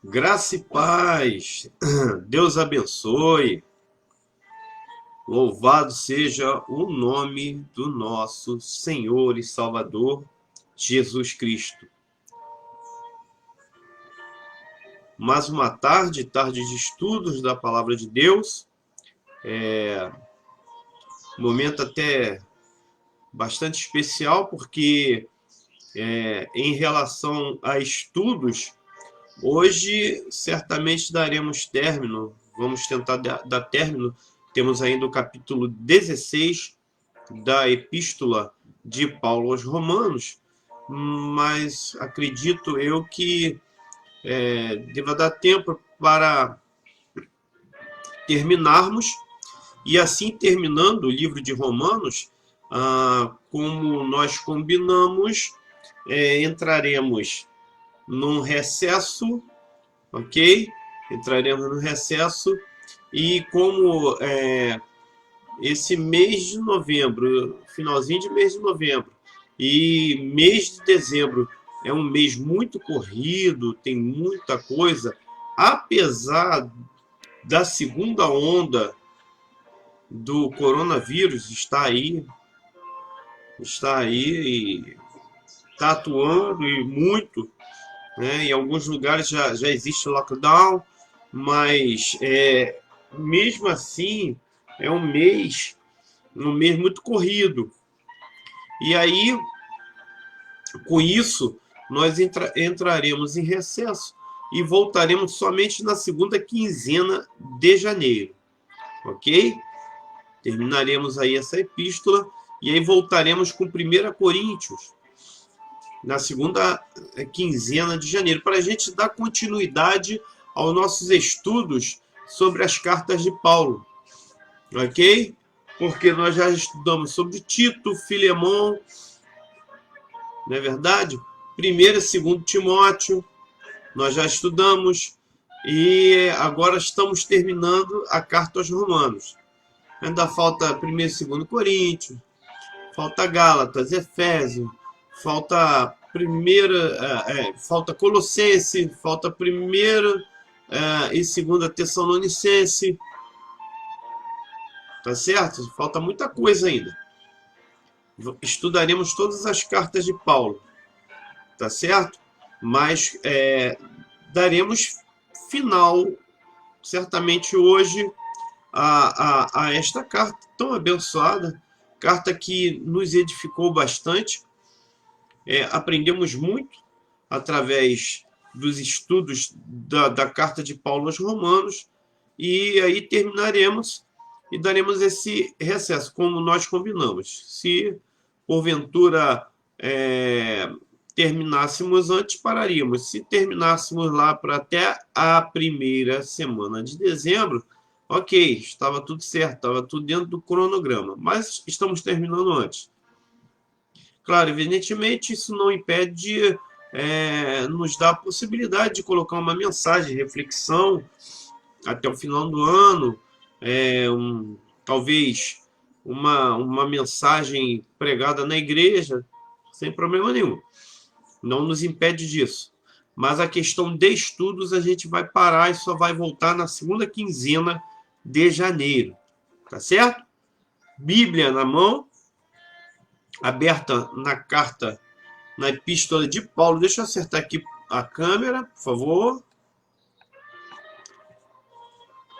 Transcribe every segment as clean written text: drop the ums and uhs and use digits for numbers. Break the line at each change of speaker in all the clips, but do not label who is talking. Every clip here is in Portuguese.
Graça e paz, Deus abençoe, louvado seja o nome do nosso Senhor e Salvador, Jesus Cristo. Mais uma tarde de estudos da Palavra de Deus, momento até bastante especial, porque em relação a estudos, hoje certamente daremos término, vamos tentar dar término. Temos ainda o capítulo 16 da Epístola de Paulo aos Romanos, mas acredito eu que deva dar tempo para terminarmos, e assim terminando o livro de Romanos, como nós combinamos, entraremos num recesso, ok? Entraremos no recesso, e como esse mês de novembro, finalzinho de mês de novembro e mês de dezembro é um mês muito corrido, tem muita coisa, apesar da segunda onda do coronavírus está aí e está atuando e muito, né? Em alguns lugares já existe lockdown, mas mesmo assim é um mês muito corrido. E aí, com isso, nós entraremos em recesso e voltaremos somente na segunda quinzena de janeiro, ok? Terminaremos aí essa epístola e aí voltaremos com 1 Coríntios na segunda quinzena de janeiro, para a gente dar continuidade aos nossos estudos sobre as cartas de Paulo, ok? Porque nós já estudamos sobre Tito, Filemão, não é verdade? 1º e 2º Timóteo, nós já estudamos, e agora estamos terminando a carta aos Romanos. Ainda falta 1º e 2º Coríntios, falta Gálatas, Efésios, falta falta Colossense, falta 1ª e 2ª Tessalonicense, tá certo? Falta muita coisa ainda. Estudaremos todas as cartas de Paulo, tá certo? Mas daremos final, certamente hoje, a esta carta tão abençoada, carta que nos edificou bastante. Aprendemos muito através dos estudos da carta de Paulo aos Romanos, e aí terminaremos e daremos esse recesso, como nós combinamos. Se porventura terminássemos antes, pararíamos. Se terminássemos lá para até a primeira semana de dezembro, ok, estava tudo certo, estava tudo dentro do cronograma, mas estamos terminando antes. Claro, evidentemente, isso não impede nos dar a possibilidade de colocar uma mensagem de reflexão até o final do ano, talvez uma mensagem pregada na igreja, sem problema nenhum. Não nos impede disso. Mas a questão de estudos a gente vai parar e só vai voltar na segunda quinzena de janeiro. Tá certo? Bíblia na mão, aberta na carta, na epístola de Paulo. Deixa eu acertar aqui a câmera, por favor.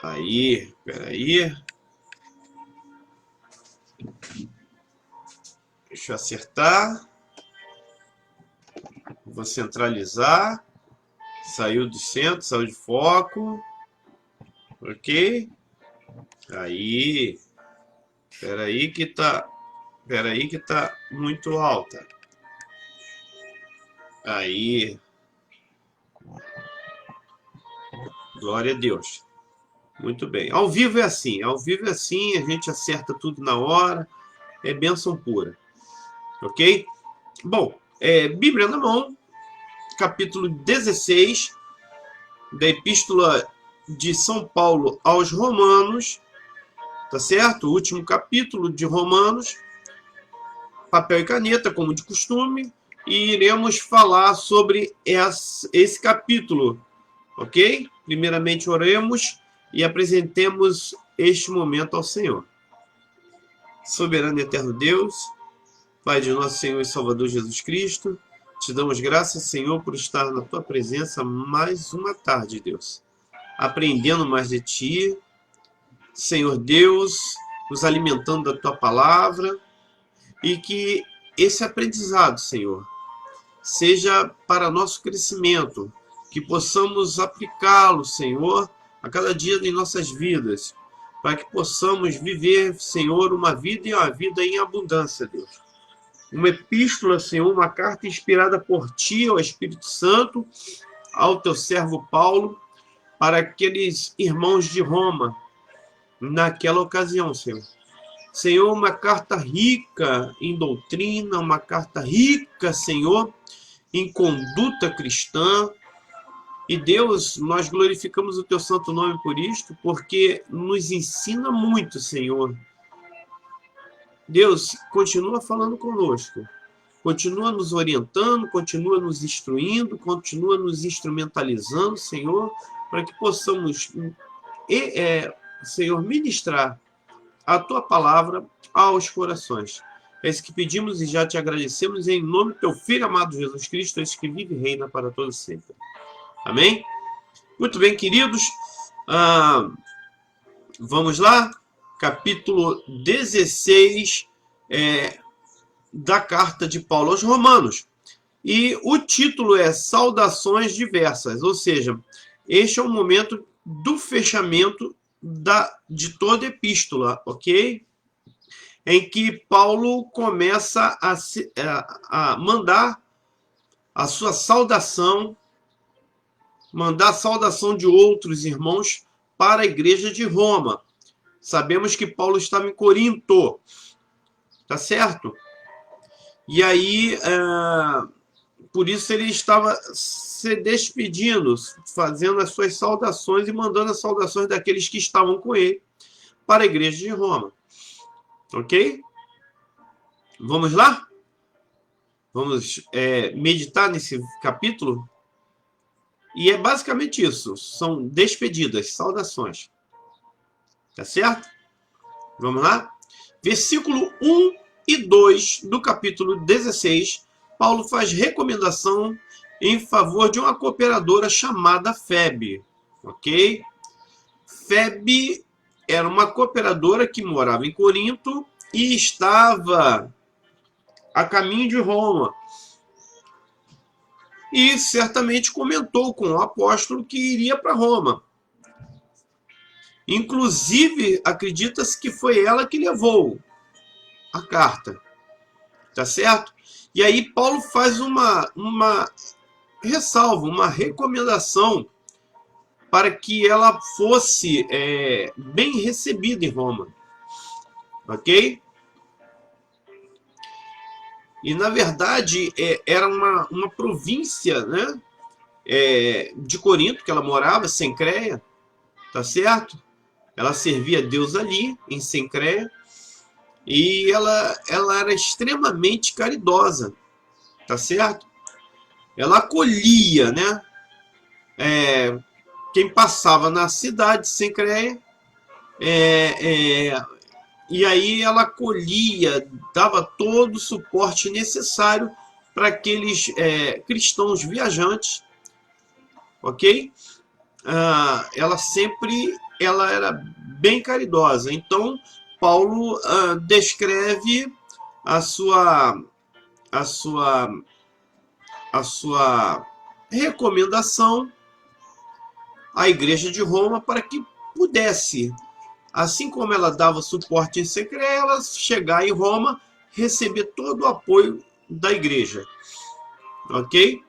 Aí, peraí. Deixa eu acertar. Vou centralizar. Saiu do centro, saiu de foco. Ok? Aí. Peraí que tá muito alta. Aí. Glória a Deus. Muito bem. Ao vivo é assim, a gente acerta tudo na hora, é bênção pura. Ok? Bom, Bíblia na mão, capítulo 16 da Epístola de São Paulo aos Romanos, tá certo? O último capítulo de Romanos, papel e caneta, como de costume, e iremos falar sobre esse capítulo Ok? Primeiramente oremos e apresentemos este momento ao Senhor. Soberano e eterno Deus, Pai de nosso Senhor e Salvador Jesus Cristo, te damos graças, Senhor, por estar na tua presença mais uma tarde, Deus. Aprendendo mais de ti, Senhor Deus, nos alimentando da tua palavra, e que esse aprendizado, Senhor, seja para nosso crescimento, que possamos aplicá-lo, Senhor, a cada dia de nossas vidas, para que possamos viver, Senhor, uma vida e uma vida em abundância, Deus. Uma epístola, Senhor, uma carta inspirada por Ti, ao Espírito Santo, ao Teu servo Paulo, para aqueles irmãos de Roma, naquela ocasião, Senhor. Senhor, uma carta rica em doutrina, uma carta rica, Senhor, em conduta cristã. E Deus, nós glorificamos o Teu santo nome por isto, porque nos ensina muito, Senhor. Deus, continua falando conosco, continua nos orientando, continua nos instruindo, continua nos instrumentalizando, Senhor, para que possamos, Senhor, ministrar a Tua palavra aos corações. É isso que pedimos e já te agradecemos em nome do Teu Filho amado Jesus Cristo, esse que vive e reina para todos sempre. Amém? Muito bem, queridos. Vamos lá? Capítulo 16 da carta de Paulo aos Romanos. E o título é Saudações Diversas, ou seja, este é o momento do fechamento de toda epístola, ok? Em que Paulo começa a mandar a sua saudação, mandar a saudação de outros irmãos para a igreja de Roma. Sabemos que Paulo estava em Corinto, tá certo? E aí, por isso ele estava se despedindo, fazendo as suas saudações e mandando as saudações daqueles que estavam com ele para a igreja de Roma. Ok? Vamos lá? Vamos meditar nesse capítulo? E é basicamente isso, são despedidas, saudações. Tá certo? Vamos lá? Versículo 1 e 2 do capítulo 16, Paulo faz recomendação em favor de uma cooperadora chamada Febe. Ok? Febe era uma cooperadora que morava em Corinto e estava a caminho de Roma. E certamente comentou com o apóstolo que iria para Roma. Inclusive, acredita-se que foi ela que levou a carta. Tá certo? E aí Paulo faz uma ressalva, uma recomendação para que ela fosse bem recebida em Roma. Ok? E, na verdade, era uma província, né, de Corinto, que ela morava, Cencreia, tá certo? Ela servia a Deus ali, em Cencreia, e ela era extremamente caridosa, tá certo? Ela acolhia, né, quem passava na cidade de Cencreia, e aí ela acolhia, dava todo o suporte necessário para aqueles cristãos viajantes, ok? Ela era bem caridosa. Então, Paulo descreve a sua recomendação à igreja de Roma para que pudesse, assim como ela dava suporte em Cencreia, ela chegar em Roma, receber todo o apoio da igreja. Ok?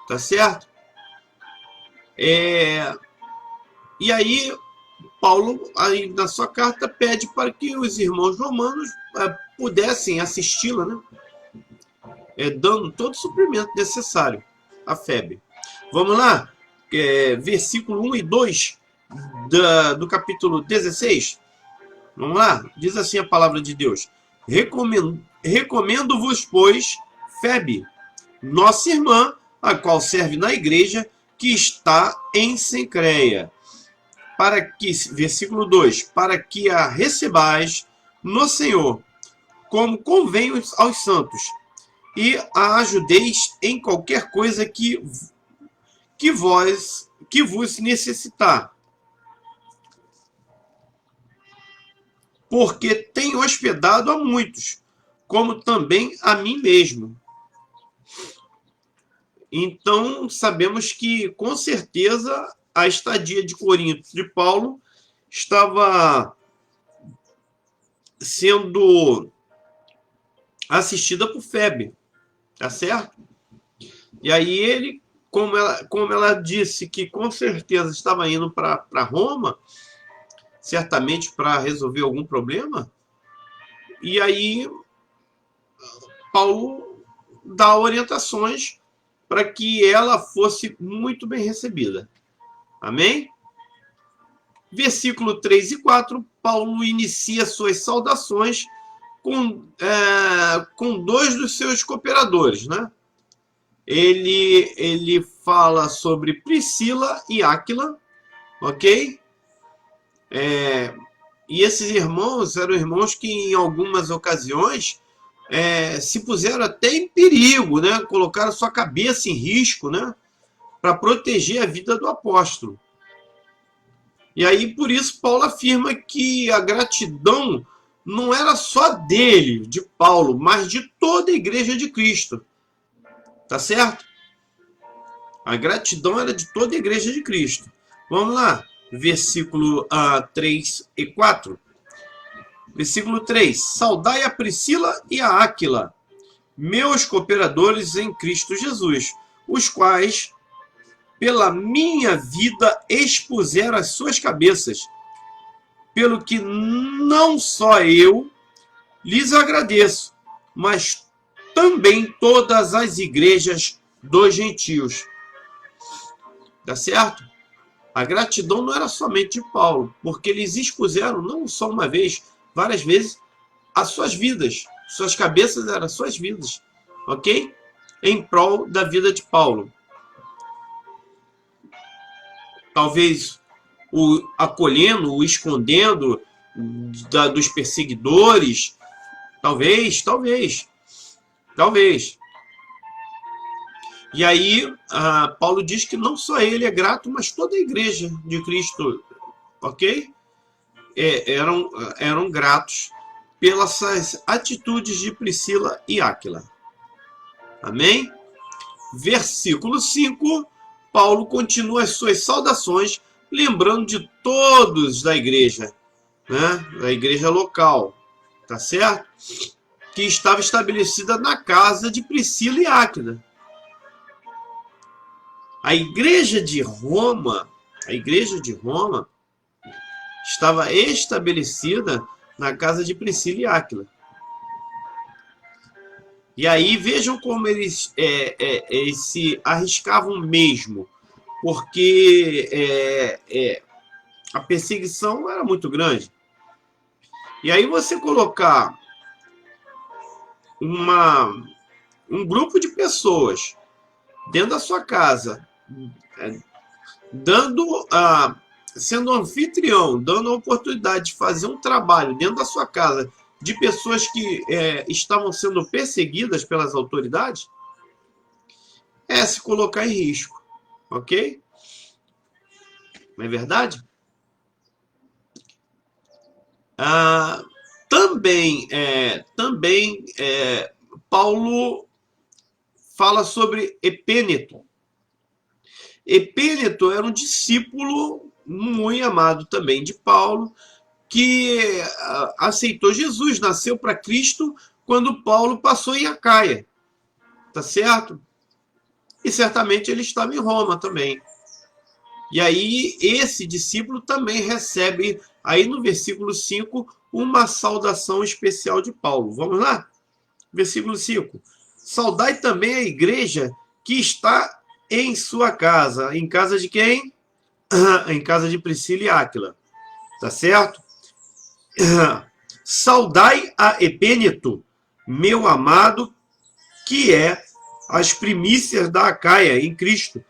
Tá certo? E aí, Paulo, aí, na sua carta, pede para que os irmãos romanos pudessem assisti-la, né? Dando todo o suprimento necessário à Febe. Vamos lá? Versículo 1 e 2 do capítulo 16. Vamos lá? Diz assim a palavra de Deus. Recomendo-vos, pois, Febe, nossa irmã, a qual serve na igreja que está em Cencreia. Para que, versículo 2, para que a recebais no Senhor, como convém aos santos, e a ajudeis em qualquer coisa que vos necessitar. Porque tem hospedado a muitos, como também a mim mesmo. Então, sabemos que, com certeza, a estadia de Corinto de Paulo estava sendo assistida por Febe, tá certo? E aí ele, como ela disse que com certeza estava indo para Roma, certamente para resolver algum problema, e aí Paulo dá orientações para que ela fosse muito bem recebida. Amém? Versículo 3 e 4, Paulo inicia suas saudações com dois dos seus cooperadores, né? Ele fala sobre Priscila e Áquila, ok? E esses irmãos eram irmãos que em algumas ocasiões se puseram até em perigo, né? Colocaram sua cabeça em risco, né? Para proteger a vida do apóstolo. E aí, por isso, Paulo afirma que a gratidão não era só dele, de Paulo, mas de toda a igreja de Cristo. Tá certo? A gratidão era de toda a igreja de Cristo. Vamos lá, versículo 3 e 4. Versículo 3. Saudai a Priscila e a Áquila, meus cooperadores em Cristo Jesus, os quais, pela minha vida, expuseram as suas cabeças, pelo que não só eu lhes agradeço, mas também todas as igrejas dos gentios. Tá certo? A gratidão não era somente de Paulo, porque eles expuseram, não só uma vez, várias vezes, as suas vidas. Suas cabeças eram as suas vidas, ok? Em prol da vida de Paulo. Talvez o acolhendo, o escondendo dos perseguidores. Talvez. E aí, Paulo diz que não só ele é grato, mas toda a igreja de Cristo, ok? Eram gratos pelas atitudes de Priscila e Áquila. Amém? Versículo 5, Paulo continua as suas saudações, lembrando de todos da igreja, né? Da igreja local, tá certo? Que estava estabelecida na casa de Priscila e Áquila. A igreja de Roma estava estabelecida na casa de Priscila e Áquila. E aí vejam como eles se arriscavam mesmo, porque a perseguição era muito grande. E aí você colocar um grupo de pessoas dentro da sua casa, sendo anfitrião, dando a oportunidade de fazer um trabalho dentro da sua casa de pessoas que estavam sendo perseguidas pelas autoridades, se colocar em risco, ok? Não é verdade? Também Paulo fala sobre Epêneto. Epêneto era um discípulo muito amado também de Paulo, que aceitou Jesus, nasceu para Cristo quando Paulo passou em Acaia. Tá certo? E certamente ele estava em Roma também. E aí esse discípulo também recebe, aí no versículo 5, uma saudação especial de Paulo. Vamos lá? Versículo 5. Saudai também a igreja que está em sua casa. Em casa de quem? Em casa de Priscila e Áquila. Tá certo? Saudai a Epêneto, meu amado, que é as primícias da Acaia em Cristo.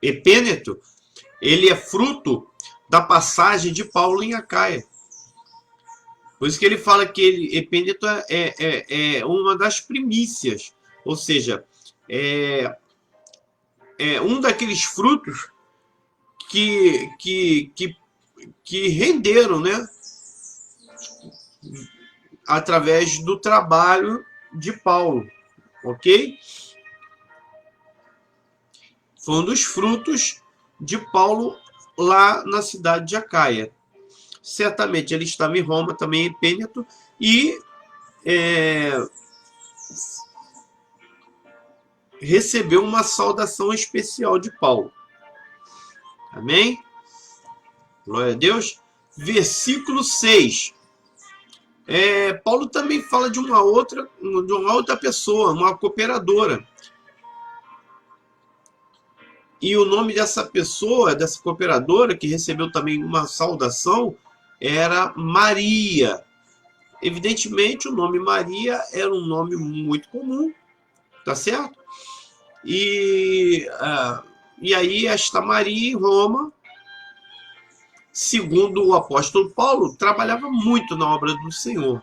Epêneto, ele é fruto da passagem de Paulo em Acaia. Por isso que ele fala que Epêneto é uma das primícias, ou seja, é um daqueles frutos que renderam, né, através do trabalho de Paulo, ok? Foi um dos frutos de Paulo lá na cidade de Acaia. Certamente ele estava em Roma também, em Epêneto, e recebeu uma saudação especial de Paulo. Amém? Glória a Deus. Versículo 6. Paulo também fala de uma outra pessoa, uma cooperadora. E o nome dessa pessoa, dessa cooperadora, que recebeu também uma saudação, era Maria. Evidentemente, o nome Maria era um nome muito comum, tá certo? E aí, esta Maria em Roma, segundo o apóstolo Paulo, trabalhava muito na obra do Senhor.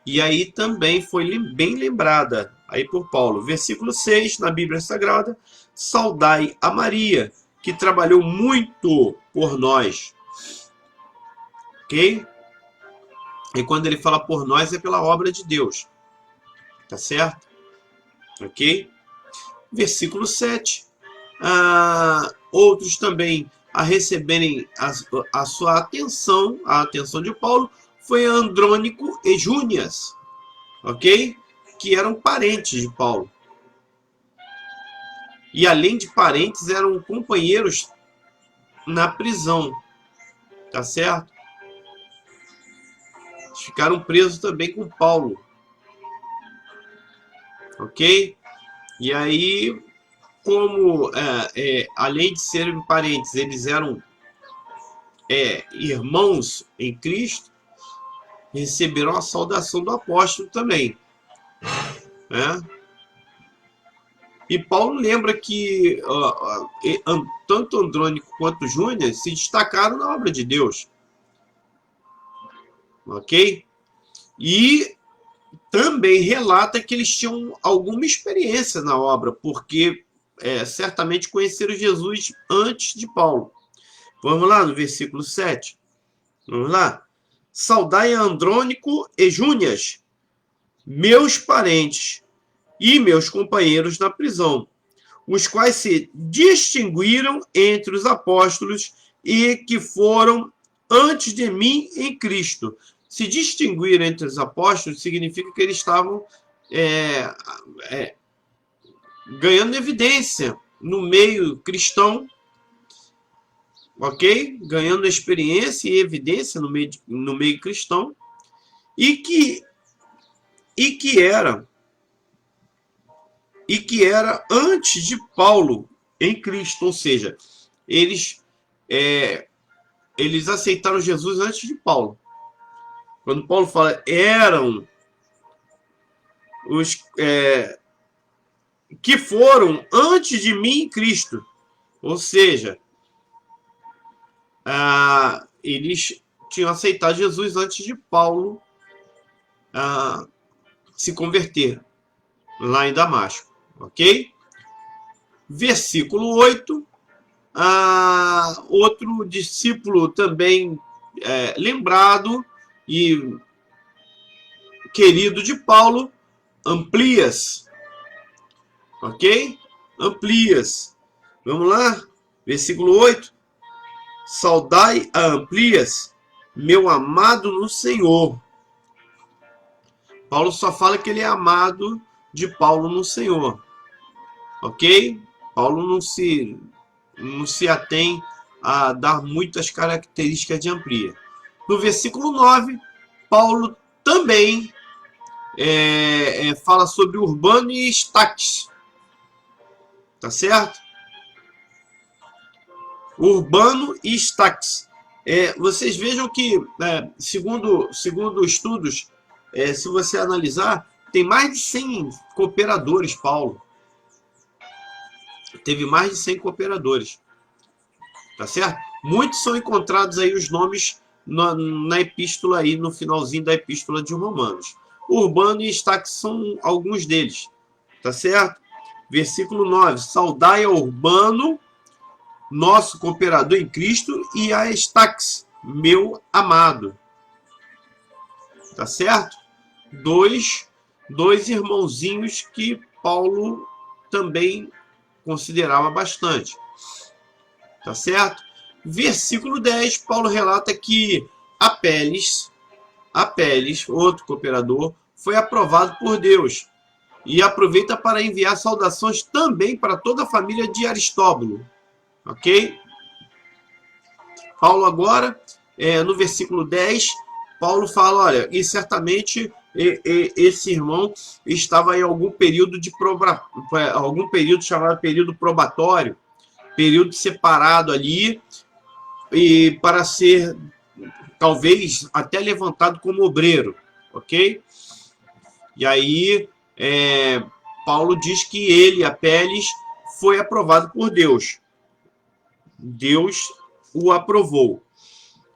E aí também foi bem lembrada aí por Paulo. Versículo 6, na Bíblia Sagrada: saudai a Maria, que trabalhou muito por nós. Ok? E quando ele fala por nós, é pela obra de Deus. Tá certo? Ok? Versículo 7. Outros também a receberem a sua atenção, a atenção de Paulo, foi Andrônico e Júnias, ok? Que eram parentes de Paulo. E além de parentes, eram companheiros na prisão, tá certo? Ficaram presos também com Paulo, ok? E aí, como além de serem parentes, eles eram irmãos em Cristo, receberam a saudação do apóstolo também, né? E Paulo lembra que tanto Andrônico quanto Júnior se destacaram na obra de Deus, ok? E também relata que eles tinham alguma experiência na obra, porque certamente conheceram Jesus antes de Paulo. Vamos lá no versículo 7. Vamos lá. Saudai a Andrônico e Júnias, meus parentes e meus companheiros na prisão, os quais se distinguiram entre os apóstolos e que foram antes de mim em Cristo. Se distinguir entre os apóstolos significa que eles estavam ganhando evidência no meio cristão, ok? Ganhando experiência e evidência no meio cristão, e que era antes de Paulo em Cristo, ou seja, eles aceitaram Jesus antes de Paulo. Quando Paulo fala eram os que foram antes de mim em Cristo, ou seja, eles tinham aceitado Jesus antes de Paulo se converter lá em Damasco, ok? Versículo 8, outro discípulo também lembrado e querido de Paulo, Amplias, ok? Amplias, vamos lá, versículo 8, saudai a Amplias, meu amado no Senhor. Paulo só fala que ele é amado de Paulo no Senhor, ok? Paulo não se atém a dar muitas características de Amplia. No versículo 9, Paulo também fala sobre Urbano e Estaques, tá certo? Urbano e Estaques. Vocês vejam que, segundo estudos, se você analisar, Tem mais de 100 cooperadores, Paulo. Teve mais de 100 cooperadores. Tá certo? Muitos são encontrados aí os nomes na epístola aí, no finalzinho da epístola de Romanos. Urbano e Estaque são alguns deles. Tá certo? Versículo 9. Saudai a Urbano, nosso cooperador em Cristo, e a Estaques, meu amado. Tá certo? Dois irmãozinhos que Paulo também considerava bastante. Tá certo? Versículo 10, Paulo relata que Apeles, outro cooperador, foi aprovado por Deus. E aproveita para enviar saudações também para toda a família de Aristóbulo. Ok? Paulo agora, no versículo 10, Paulo fala, olha, e certamente esse irmão estava em algum período chamado período probatório, período separado ali, e para ser talvez até levantado como obreiro, ok? E aí Paulo diz que ele, Apeles, foi aprovado por Deus. Deus o aprovou.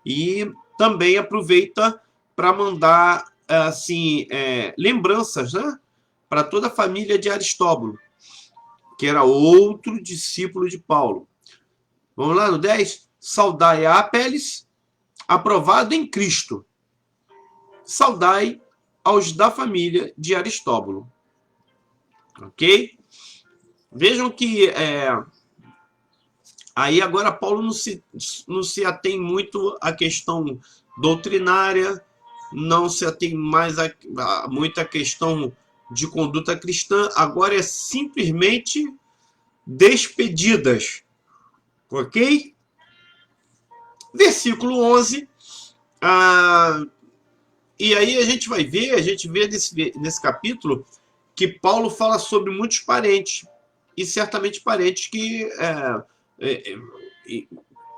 E também aproveita para mandar assim, lembranças, né? Para toda a família de Aristóbulo, que era outro discípulo de Paulo. Vamos lá no 10? Saudai a Apeles, aprovado em Cristo. Saudai aos da família de Aristóbulo. Ok? Vejam que aí agora Paulo não se atém muito à questão doutrinária, não se atém mais muito à questão de conduta cristã, agora é simplesmente despedidas. Ok? Versículo 11. E aí a gente vê nesse capítulo que Paulo fala sobre muitos parentes, e certamente parentes que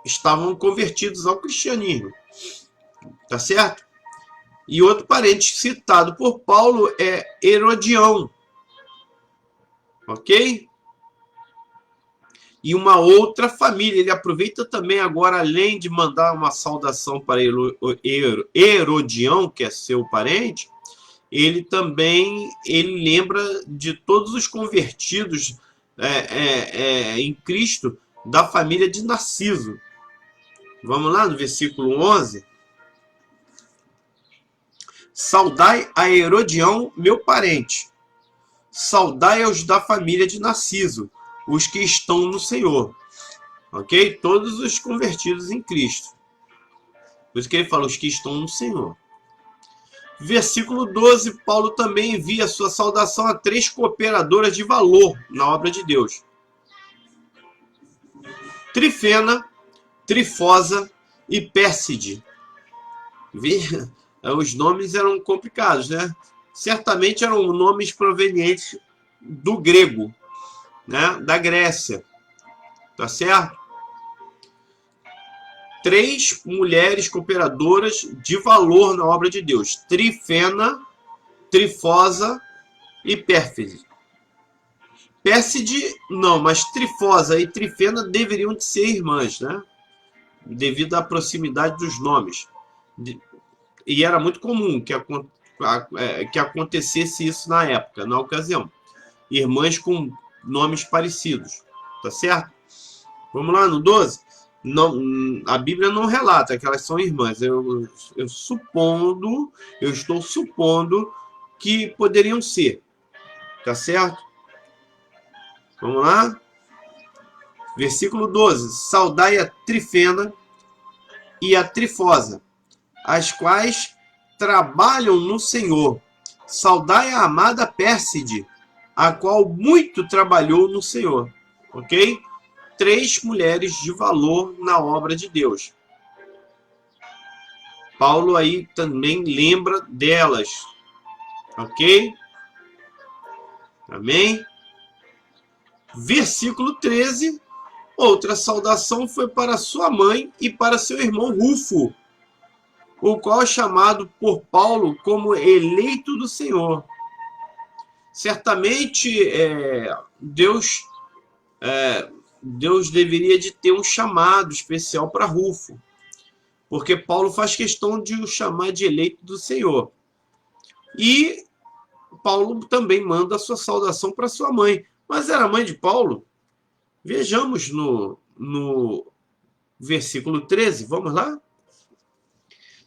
estavam convertidos ao cristianismo. Tá certo? E outro parente citado por Paulo é Herodião. Ok? E uma outra família. Ele aproveita também agora, além de mandar uma saudação para Herodião, que é seu parente, ele também lembra de todos os convertidos em Cristo da família de Narciso. Vamos lá no versículo 11. Saudai a Herodião, meu parente. Saudai aos da família de Narciso, os que estão no Senhor. Ok? Todos os convertidos em Cristo. Por isso que ele fala, os que estão no Senhor. Versículo 12, Paulo também envia sua saudação a 3 cooperadoras de valor na obra de Deus. Trifena, Trifosa e Pérside. Os nomes eram complicados, né? Certamente eram nomes provenientes do grego, né? Da Grécia. Tá certo? 3 mulheres cooperadoras de valor na obra de Deus. Trifena, Trifosa e Pérside. Pérside, não, mas Trifosa e Trifena deveriam de ser irmãs, né? Devido à proximidade dos nomes. E era muito comum que acontecesse isso na época, na ocasião. Irmãs com nomes parecidos. Tá certo? Vamos lá no 12? Não, a Bíblia não relata que elas são irmãs. Eu estou supondo que poderiam ser. Tá certo? Vamos lá? Versículo 12. Saudai a Trifena e a Trifosa, as quais trabalham no Senhor. Saudai a amada Pérside, a qual muito trabalhou no Senhor. Ok? 3 mulheres de valor na obra de Deus. Paulo aí também lembra delas. Ok? Amém? Versículo 13. Outra saudação foi para sua mãe e para seu irmão Rufo, o qual é chamado por Paulo como eleito do Senhor. certamente Deus deveria de ter um chamado especial para Rufo, porque Paulo faz questão de o chamar de eleito do Senhor. E Paulo também manda a sua saudação para sua mãe. Mas era a mãe de Paulo? Vejamos no versículo 13, vamos lá?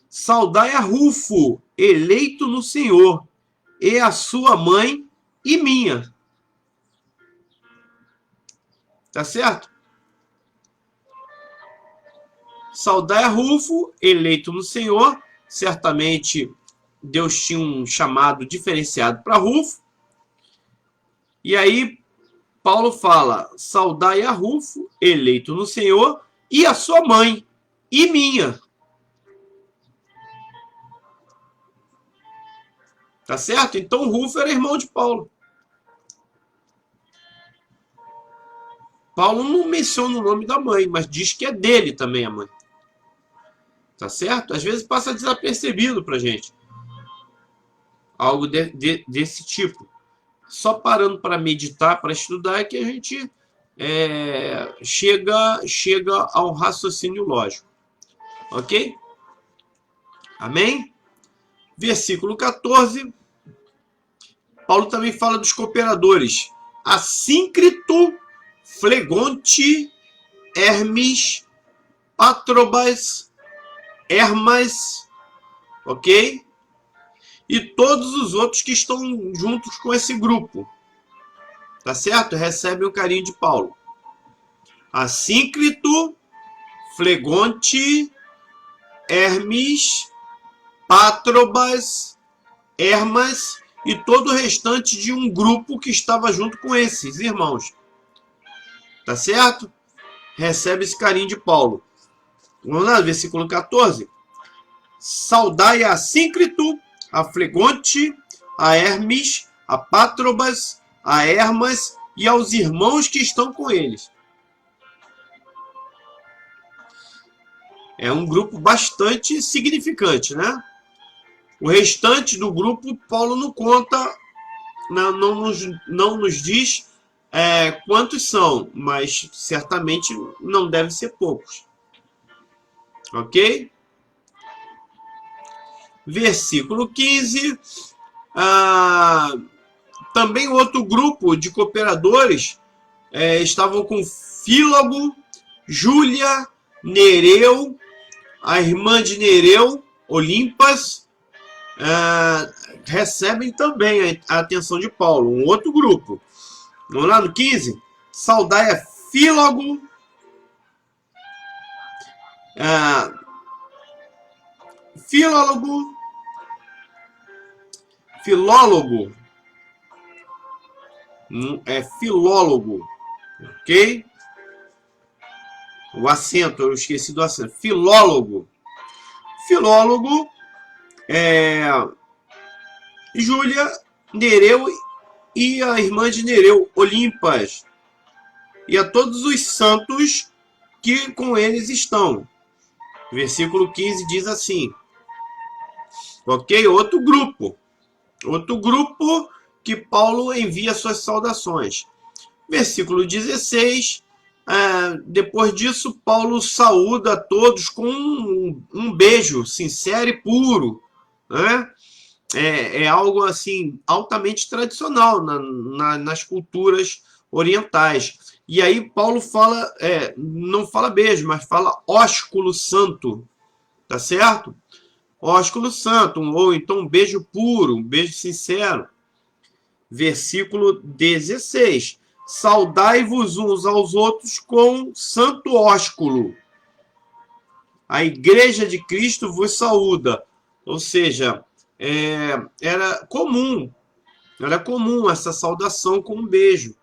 Saudai a Rufo, eleito no Senhor, e a sua mãe e minha. Tá certo? Saudai a Rufo, eleito no Senhor. Certamente Deus tinha um chamado diferenciado para Rufo. E aí Paulo fala, saudai a Rufo, eleito no Senhor, e a sua mãe e minha. Tá certo? Então Rufo era irmão de Paulo. Paulo não menciona o nome da mãe, mas diz que é dele também a mãe. Tá certo? Às vezes passa desapercebido pra gente. Algo desse tipo. Só parando para meditar, para estudar, é que a gente chega ao raciocínio lógico. Ok? Amém? Versículo 14. Paulo também fala dos cooperadores. Assíncrito, Flegonte, Hermes, Patrobas, Hermas, ok? E todos os outros que estão juntos com esse grupo, tá certo? Recebem o carinho de Paulo. Assíncrito, Flegonte, Hermes, Patrobas, Hermas e todo o restante de um grupo que estava junto com esses irmãos. Tá certo? Recebe esse carinho de Paulo. Vamos lá, versículo 14. Saudai a Assíncrito, a Flegonte, a Hermes, a Patrobas, a Hermas e aos irmãos que estão com eles. É um grupo bastante significante, né? O restante do grupo, Paulo não conta, não nos diz quantos são, mas certamente não deve ser poucos. Ok? Versículo 15. Também outro grupo de cooperadores estavam com Fílogo, Júlia, Nereu, a irmã de Nereu, Olimpas, recebem também a atenção de Paulo. Um outro grupo. Vamos lá no 15. Saudai a Fílogo, Filólogo, filólogo, ok? O acento, eu esqueci do acento. Filólogo, Júlia, Nereu e a irmã de Nereu, Olimpas, e a todos os santos que com eles estão. Versículo 15 diz assim, ok? Outro grupo que Paulo envia suas saudações. Versículo 16, depois disso, Paulo saúda a todos com um beijo sincero e puro, né? É algo assim altamente tradicional nas culturas orientais. E aí Paulo fala, não fala beijo, mas fala ósculo santo, tá certo? Ósculo santo, ou então um beijo puro, um beijo sincero. Versículo 16. Saudai-vos uns aos outros com santo ósculo. A igreja de Cristo vos saúda. Ou seja, era comum essa saudação com um beijo.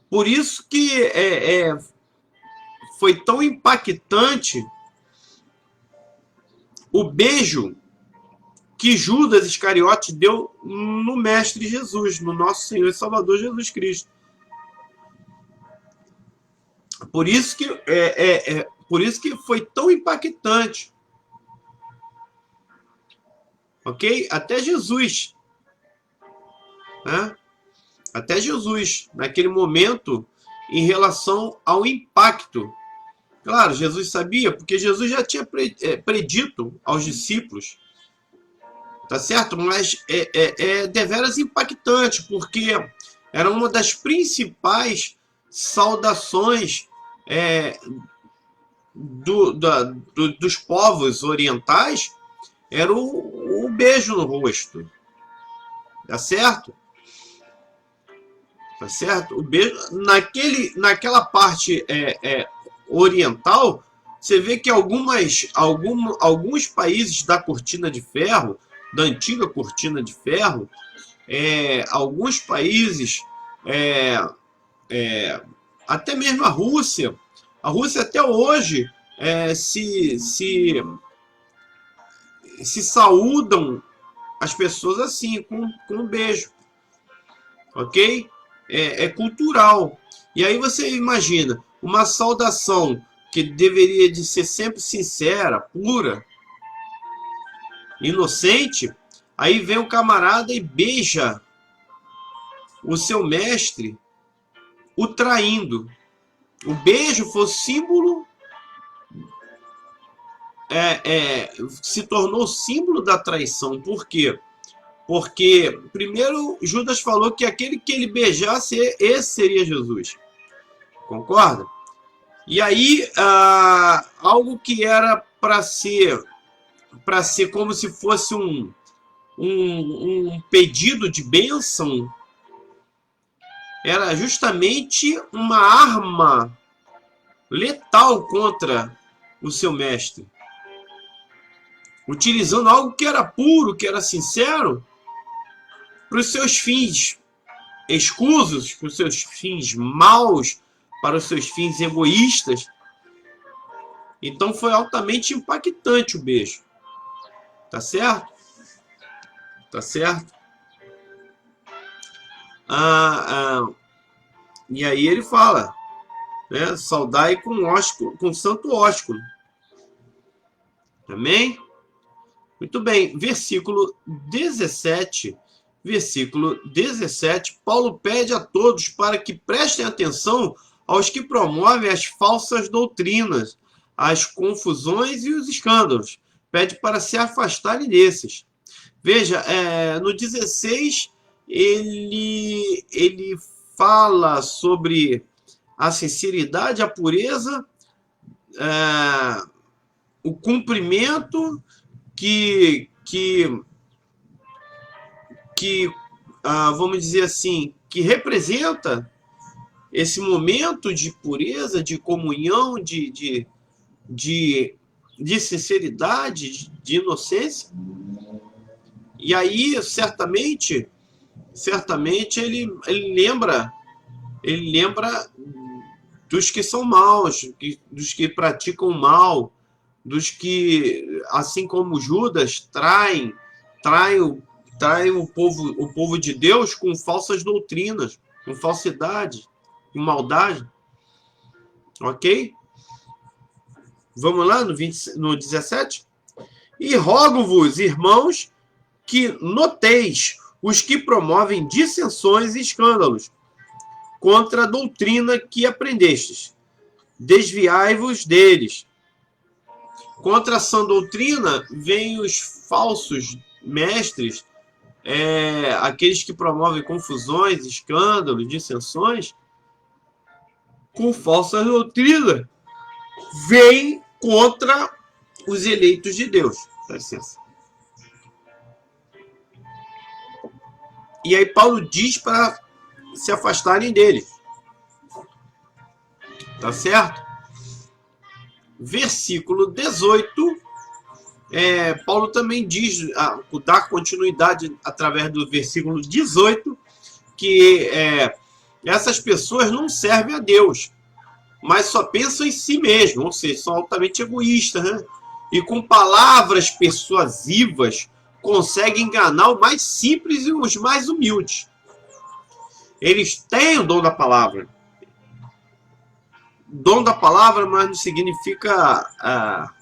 Por isso que foi tão impactante o beijo que Judas Iscariote deu no Mestre Jesus, no nosso Senhor e Salvador Jesus Cristo. Por isso que foi tão impactante. Ok? Até Jesus né? Até Jesus, naquele momento, em relação ao impacto. Claro, Jesus sabia, porque Jesus já tinha predito aos discípulos, tá certo? Mas é deveras impactante, porque era uma das principais saudações é, dos povos orientais, era o beijo no rosto, tá certo? Tá certo? O beijo, naquela parte oriental, você vê que alguns países da cortina de ferro, da antiga cortina de ferro, alguns países, é, até mesmo a Rússia até hoje se saúdam as pessoas assim, com um beijo, ok? É cultural. E aí você imagina, uma saudação que deveria de ser sempre sincera, pura, inocente, aí vem o camarada e beija o seu mestre, o traindo. O beijo foi símbolo, se tornou símbolo da traição. Por quê? Porque, primeiro, Judas falou que aquele que ele beijasse, esse seria Jesus. Concorda? E aí, algo que era para ser como se fosse um pedido de bênção, era justamente uma arma letal contra o seu mestre. Utilizando algo que era puro, que era sincero, para os seus fins escusos, para os seus fins maus, para os seus fins egoístas. Então foi altamente impactante o beijo. Tá certo? Tá certo? E aí ele fala, né? Saudai com santo ósculo. Amém? Muito bem. Versículo 17. Versículo 17. Paulo pede a todos para que prestem atenção aos que promovem as falsas doutrinas, as confusões e os escândalos. Pede para se afastarem desses. Veja, no 16, ele fala sobre a sinceridade, a pureza, o cumprimento que vamos dizer assim, que representa esse momento de pureza, de comunhão, de sinceridade, de inocência. E aí, certamente ele lembra dos que são maus, dos que praticam mal, dos que, assim como Judas, traem o povo de Deus com falsas doutrinas, com falsidade, com maldade. Ok? Vamos lá no 17? E rogo-vos, irmãos, que noteis os que promovem dissensões e escândalos contra a doutrina que aprendestes. Desviai-vos deles. Contra a sã doutrina vêm os falsos mestres, aqueles que promovem confusões, escândalos, dissensões, com falsa doutrina, vêm contra os eleitos de Deus. Dá licença. E aí Paulo diz para se afastarem dele. Tá certo? Versículo 18, Paulo também diz, dá continuidade através do versículo 18, que essas pessoas não servem a Deus, mas só pensam em si mesmo, ou seja, são altamente egoístas, né? E com palavras persuasivas conseguem enganar os mais simples e os mais humildes. Eles têm o dom da palavra. Dom da palavra, mas não significa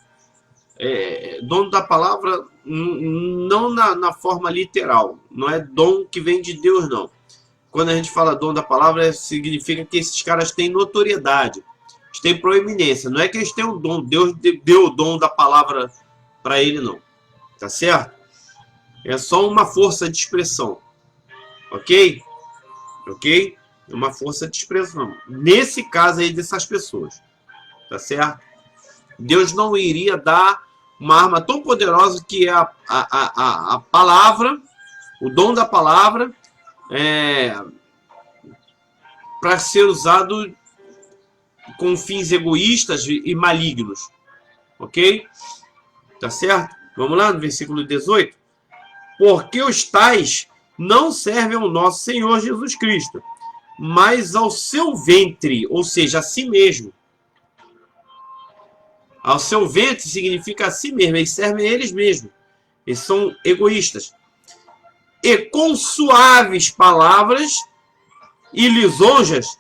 Dono da palavra, não na forma literal. Não é dom que vem de Deus, não. Quando a gente fala dom da palavra, significa que esses caras têm notoriedade, eles têm proeminência. Não é que eles têm o dom, Deus deu o dom da palavra para ele, não. Tá certo? É só uma força de expressão. Ok? Ok? É uma força de expressão. Nesse caso aí dessas pessoas. Tá certo? Deus não iria dar uma arma tão poderosa que é a palavra, o dom da palavra, para ser usado com fins egoístas e malignos. Ok? Tá certo? Vamos lá no versículo 18. Porque os tais não servem ao nosso Senhor Jesus Cristo, mas ao seu ventre, ou seja, a si mesmo. Ao seu ventre significa a si mesmo, eles servem a eles mesmos. Eles são egoístas. E com suaves palavras e lisonjas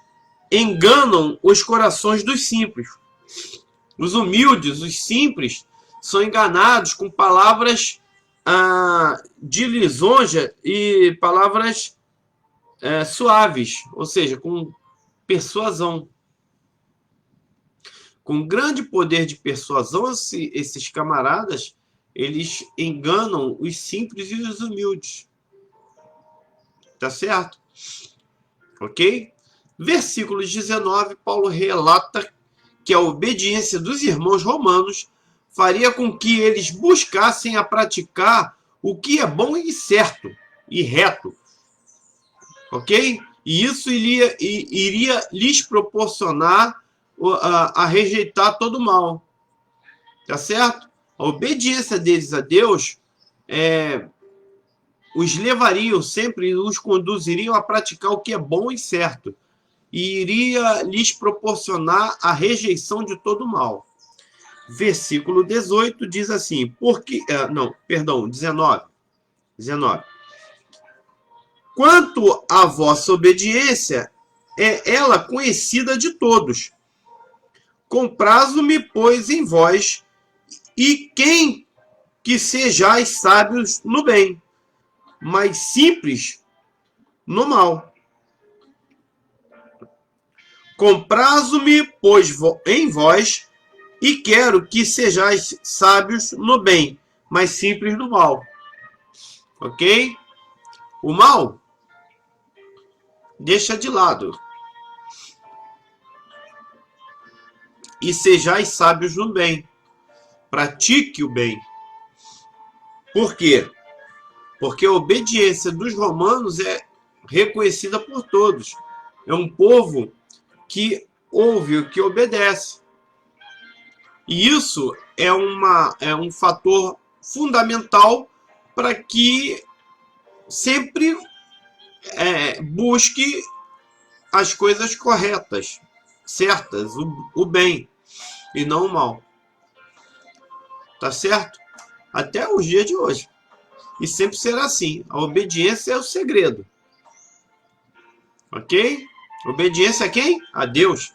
enganam os corações dos simples. Os humildes, os simples, são enganados com palavras de lisonja e palavras suaves, ou seja, com persuasão. Com grande poder de persuasão, esses camaradas, eles enganam os simples e os humildes. Tá certo? Ok? Versículo 19, Paulo relata que a obediência dos irmãos romanos faria com que eles buscassem a praticar o que é bom e certo e reto. Ok? E isso iria lhes proporcionar a rejeitar todo o mal. Tá certo? A obediência deles a Deus os levariam sempre, os conduziriam a praticar o que é bom e certo. E iria lhes proporcionar a rejeição de todo o mal. Versículo 18 diz assim, 19. Quanto à vossa obediência, é ela conhecida de todos. Comprazo-me, pois, em vós, e quem que sejais sábios no bem, mas simples no mal. Comprazo-me, pois, em vós, e quero que sejais sábios no bem, mas simples no mal. Ok? O mal, deixa de lado. E sejais sábios no bem. Pratique o bem. Por quê? Porque a obediência dos romanos é reconhecida por todos. É um povo que ouve, que obedece. E isso é um fator fundamental para que sempre busque as coisas corretas, certas, o bem, e não o mal. Tá certo? Até os dias de hoje. E sempre será assim. A obediência é o segredo. Ok? Obediência a quem? A Deus.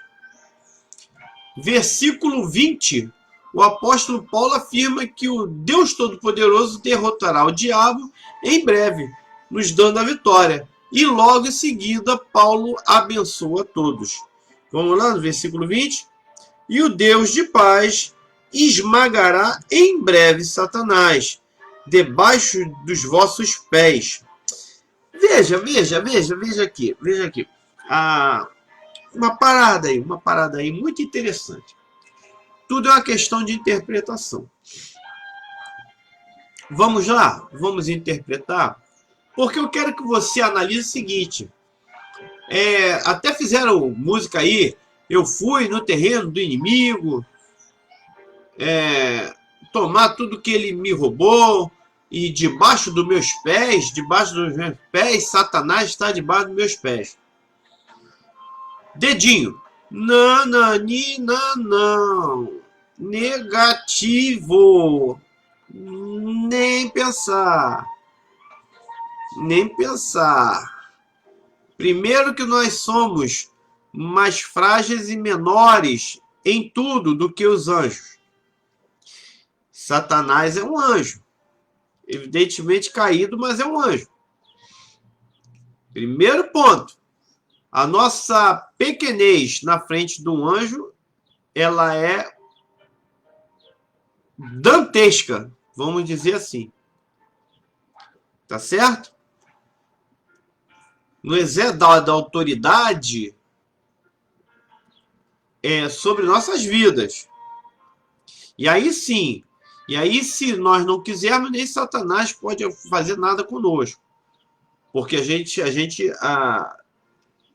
Versículo 20. O apóstolo Paulo afirma que o Deus Todo-Poderoso derrotará o diabo em breve, nos dando a vitória. E logo em seguida, Paulo abençoa todos. Vamos lá no versículo 20. E o Deus de paz esmagará em breve Satanás, debaixo dos vossos pés. Veja aqui. Uma parada aí muito interessante. Tudo é uma questão de interpretação. Vamos lá? Vamos interpretar? Porque eu quero que você analise o seguinte. Até fizeram música aí. Eu fui no terreno do inimigo, tomar tudo que ele me roubou, e debaixo dos meus pés, Satanás está debaixo dos meus pés. Dedinho. Não. Negativo. Nem pensar. Primeiro que nós somos mais frágeis e menores em tudo do que os anjos. Satanás é um anjo. Evidentemente caído, mas é um anjo. Primeiro ponto. A nossa pequenez na frente de um anjo, ela é dantesca, vamos dizer assim. Tá certo? No exercício da autoridade sobre nossas vidas. E aí sim, se nós não quisermos, nem Satanás pode fazer nada conosco. Porque a gente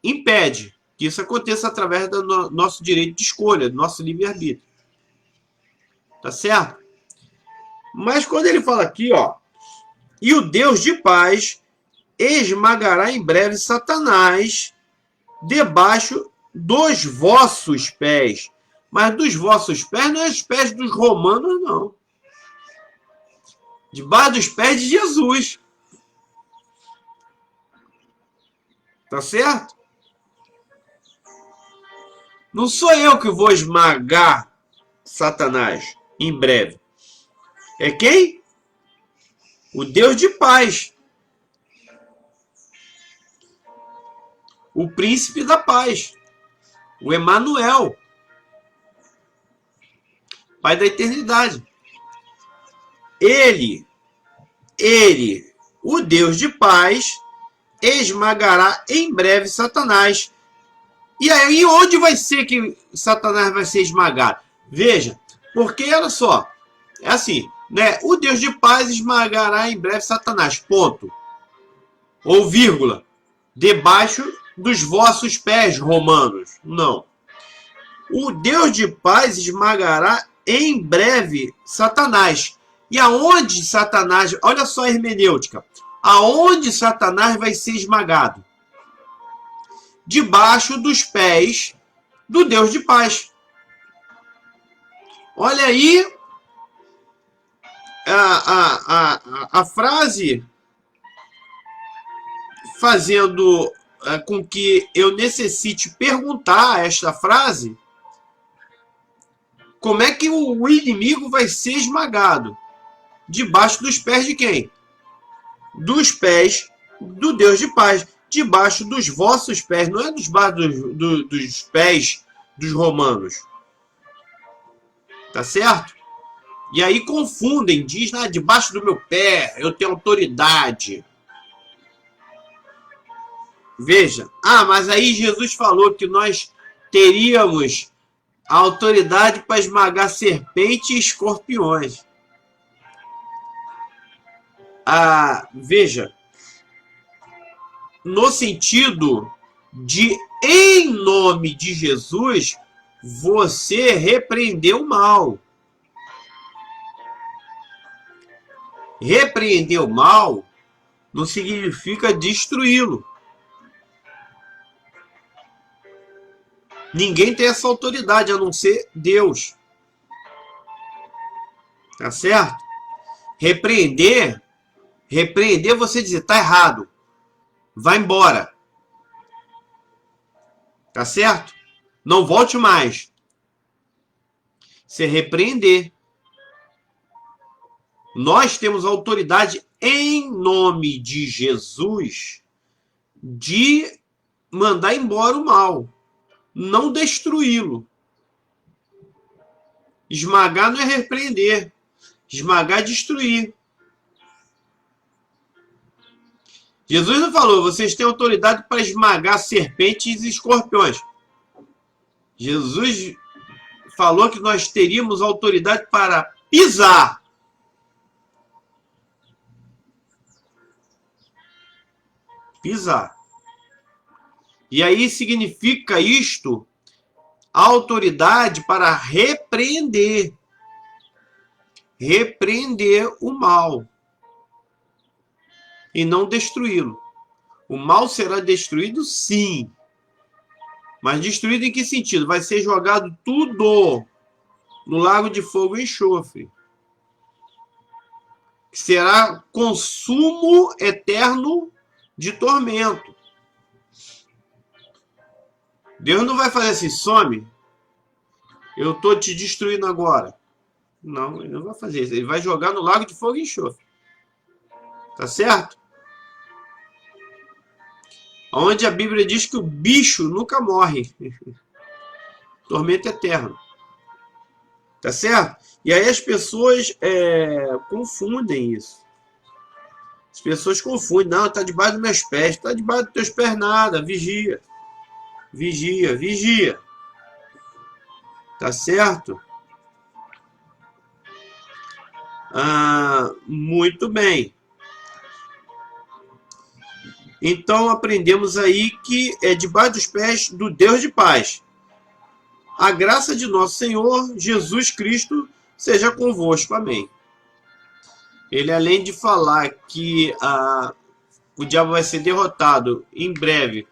impede que isso aconteça através do nosso direito de escolha, do nosso livre-arbítrio. Tá certo? Mas quando ele fala aqui, ó, e o Deus de paz esmagará em breve Satanás debaixo dos vossos pés. Mas dos vossos pés não é os pés dos romanos, não. Debaixo dos pés de Jesus. Tá certo? Não sou eu que vou esmagar Satanás em breve. É quem? O Deus de paz. O príncipe da paz. O Emanuel. Pai da eternidade. Ele, o Deus de paz, esmagará em breve Satanás. E aí, onde vai ser que Satanás vai ser esmagado? Veja, porque, olha só, é assim, né? O Deus de paz esmagará em breve Satanás, ponto. Ou vírgula, debaixo dos vossos pés, romanos. Não. O Deus de paz esmagará em breve Satanás. E aonde Satanás... Olha só a hermenêutica. Aonde Satanás vai ser esmagado? Debaixo dos pés do Deus de paz. Olha aí a frase fazendo com que eu necessite perguntar esta frase. Como é que o inimigo vai ser esmagado? Debaixo dos pés de quem? Dos pés do Deus de paz. Debaixo dos vossos pés. Não é dos pés dos romanos. Tá certo? E aí confundem. Diz, debaixo do meu pé eu tenho autoridade. Veja. Mas aí Jesus falou que nós teríamos a autoridade para esmagar serpente e escorpiões. Veja, no sentido de, em nome de Jesus, você repreender o mal. Repreender o mal não significa destruí-lo. Ninguém tem essa autoridade a não ser Deus. Tá certo? Repreender você dizer, tá errado. Vai embora. Tá certo? Não volte mais. Você repreender. Nós temos autoridade em nome de Jesus de mandar embora o mal. Não destruí-lo. Esmagar não é repreender. Esmagar é destruir. Jesus não falou, vocês têm autoridade para esmagar serpentes e escorpiões. Jesus falou que nós teríamos autoridade para pisar. Pisar. E aí significa isto autoridade para repreender. Repreender o mal. E não destruí-lo. O mal será destruído, sim. Mas destruído em que sentido? Vai ser jogado tudo no lago de fogo e enxofre. Será consumo eterno de tormento. Deus não vai fazer assim, some. Eu estou te destruindo agora. Não, ele não vai fazer isso. Ele vai jogar no lago de fogo e enxofre. Tá certo? Onde a Bíblia diz que o bicho nunca morre. Tormento eterno. Tá certo? E aí as pessoas confundem isso. As pessoas confundem. Não, tá debaixo dos meus pés. Tá debaixo dos teus pés nada. Vigia. Vigia, vigia. Tá certo? Muito bem. Então aprendemos aí que é debaixo dos pés do Deus de paz. A graça de nosso Senhor Jesus Cristo seja convosco. Amém. Ele, além de falar que o diabo vai ser derrotado em breve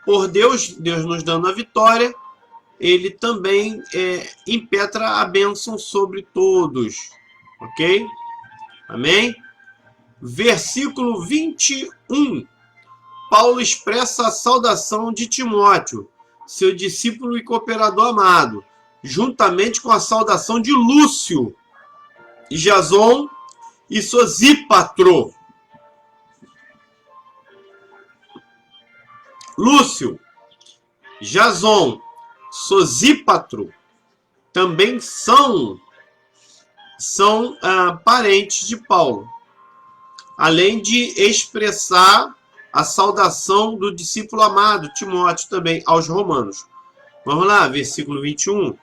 por Deus, Deus nos dando a vitória, ele também impetra a bênção sobre todos. Ok? Amém? Versículo 21. Paulo expressa a saudação de Timóteo, seu discípulo e cooperador amado, juntamente com a saudação de Lúcio, Jason e Sosípatro. Lúcio, Jason, Sosípatro também são parentes de Paulo, além de expressar a saudação do discípulo amado Timóteo também aos romanos. Vamos lá, versículo 21.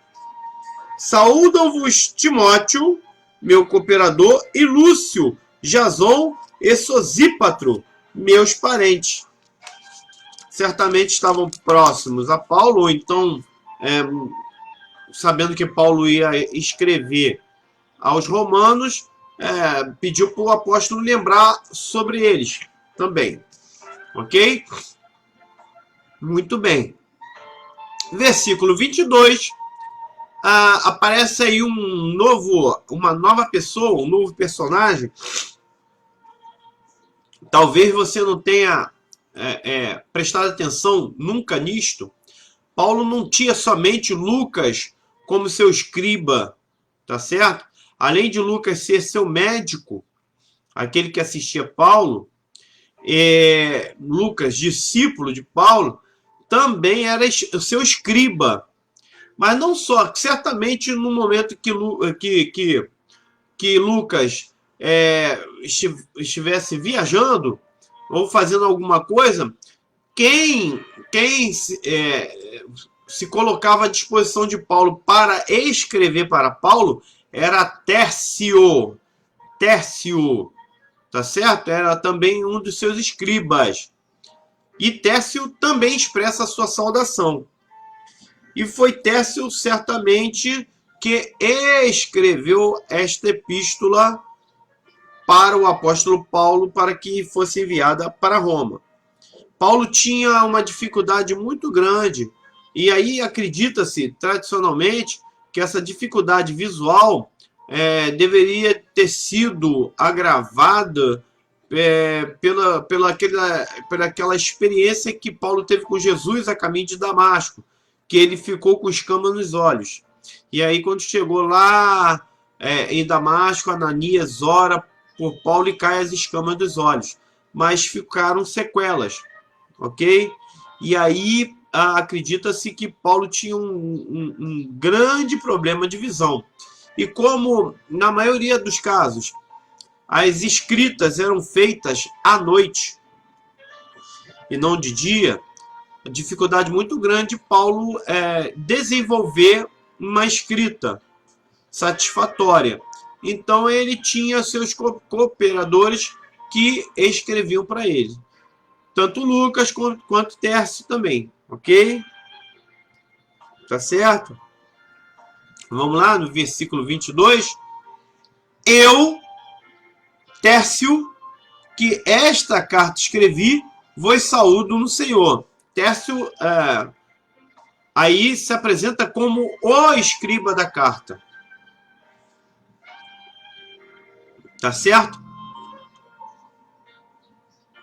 Saúdam-vos Timóteo, meu cooperador, e Lúcio, Jason e Sosípatro, meus parentes. Certamente estavam próximos a Paulo, ou então, sabendo que Paulo ia escrever aos romanos, pediu para o apóstolo lembrar sobre eles também. Ok? Muito bem. Versículo 22. Aparece aí uma nova pessoa, um novo personagem. Talvez você não tenha prestado atenção nunca nisto. Paulo não tinha somente Lucas como seu escriba, tá certo? Além de Lucas ser seu médico, aquele que assistia Paulo, Lucas, discípulo de Paulo, também era o seu escriba. Mas não só, certamente no momento que Lucas estivesse viajando ou fazendo alguma coisa, quem se colocava à disposição de Paulo para escrever para Paulo era Tércio. Tércio, tá certo? Era também um dos seus escribas. E Tércio também expressa a sua saudação. E foi Tércio, certamente, que escreveu esta epístola para o apóstolo Paulo, para que fosse enviada para Roma. Paulo tinha uma dificuldade muito grande, e aí acredita-se, tradicionalmente, que essa dificuldade visual deveria ter sido agravada pela aquela experiência que Paulo teve com Jesus a caminho de Damasco, que ele ficou com escama nos olhos. E aí, quando chegou lá em Damasco, Ananias ora por Paulo e cai as escamas dos olhos. Mas ficaram sequelas, ok? E aí, acredita-se que Paulo tinha um grande problema de visão. E como, na maioria dos casos, as escritas eram feitas à noite e não de dia, dificuldade muito grande Paulo desenvolver uma escrita satisfatória. Então ele tinha seus cooperadores que escreviam para ele. Tanto Lucas quanto Tércio também. Ok? Tá certo? Vamos lá no versículo 22. Eu, Tércio, que esta carta escrevi, vos saúdo no Senhor. Tércio aí se apresenta como o escriba da carta. Tá certo?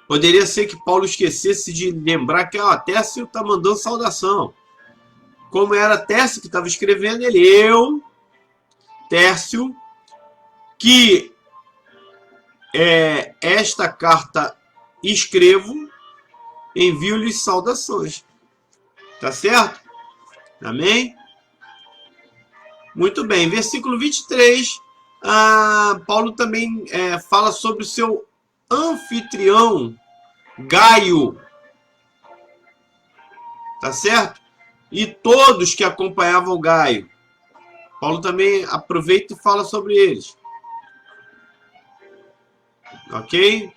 Poderia ser que Paulo esquecesse de lembrar que Tércio está mandando saudação. Como era Tércio que estava escrevendo, ele, eu, Tércio, que esta carta escrevo, envio-lhes saudações. Tá certo? Amém? Muito bem. Versículo 23, Paulo também fala sobre o seu anfitrião, Gaio. Tá certo? E todos que acompanhavam Gaio. Paulo também aproveita e fala sobre eles. Ok?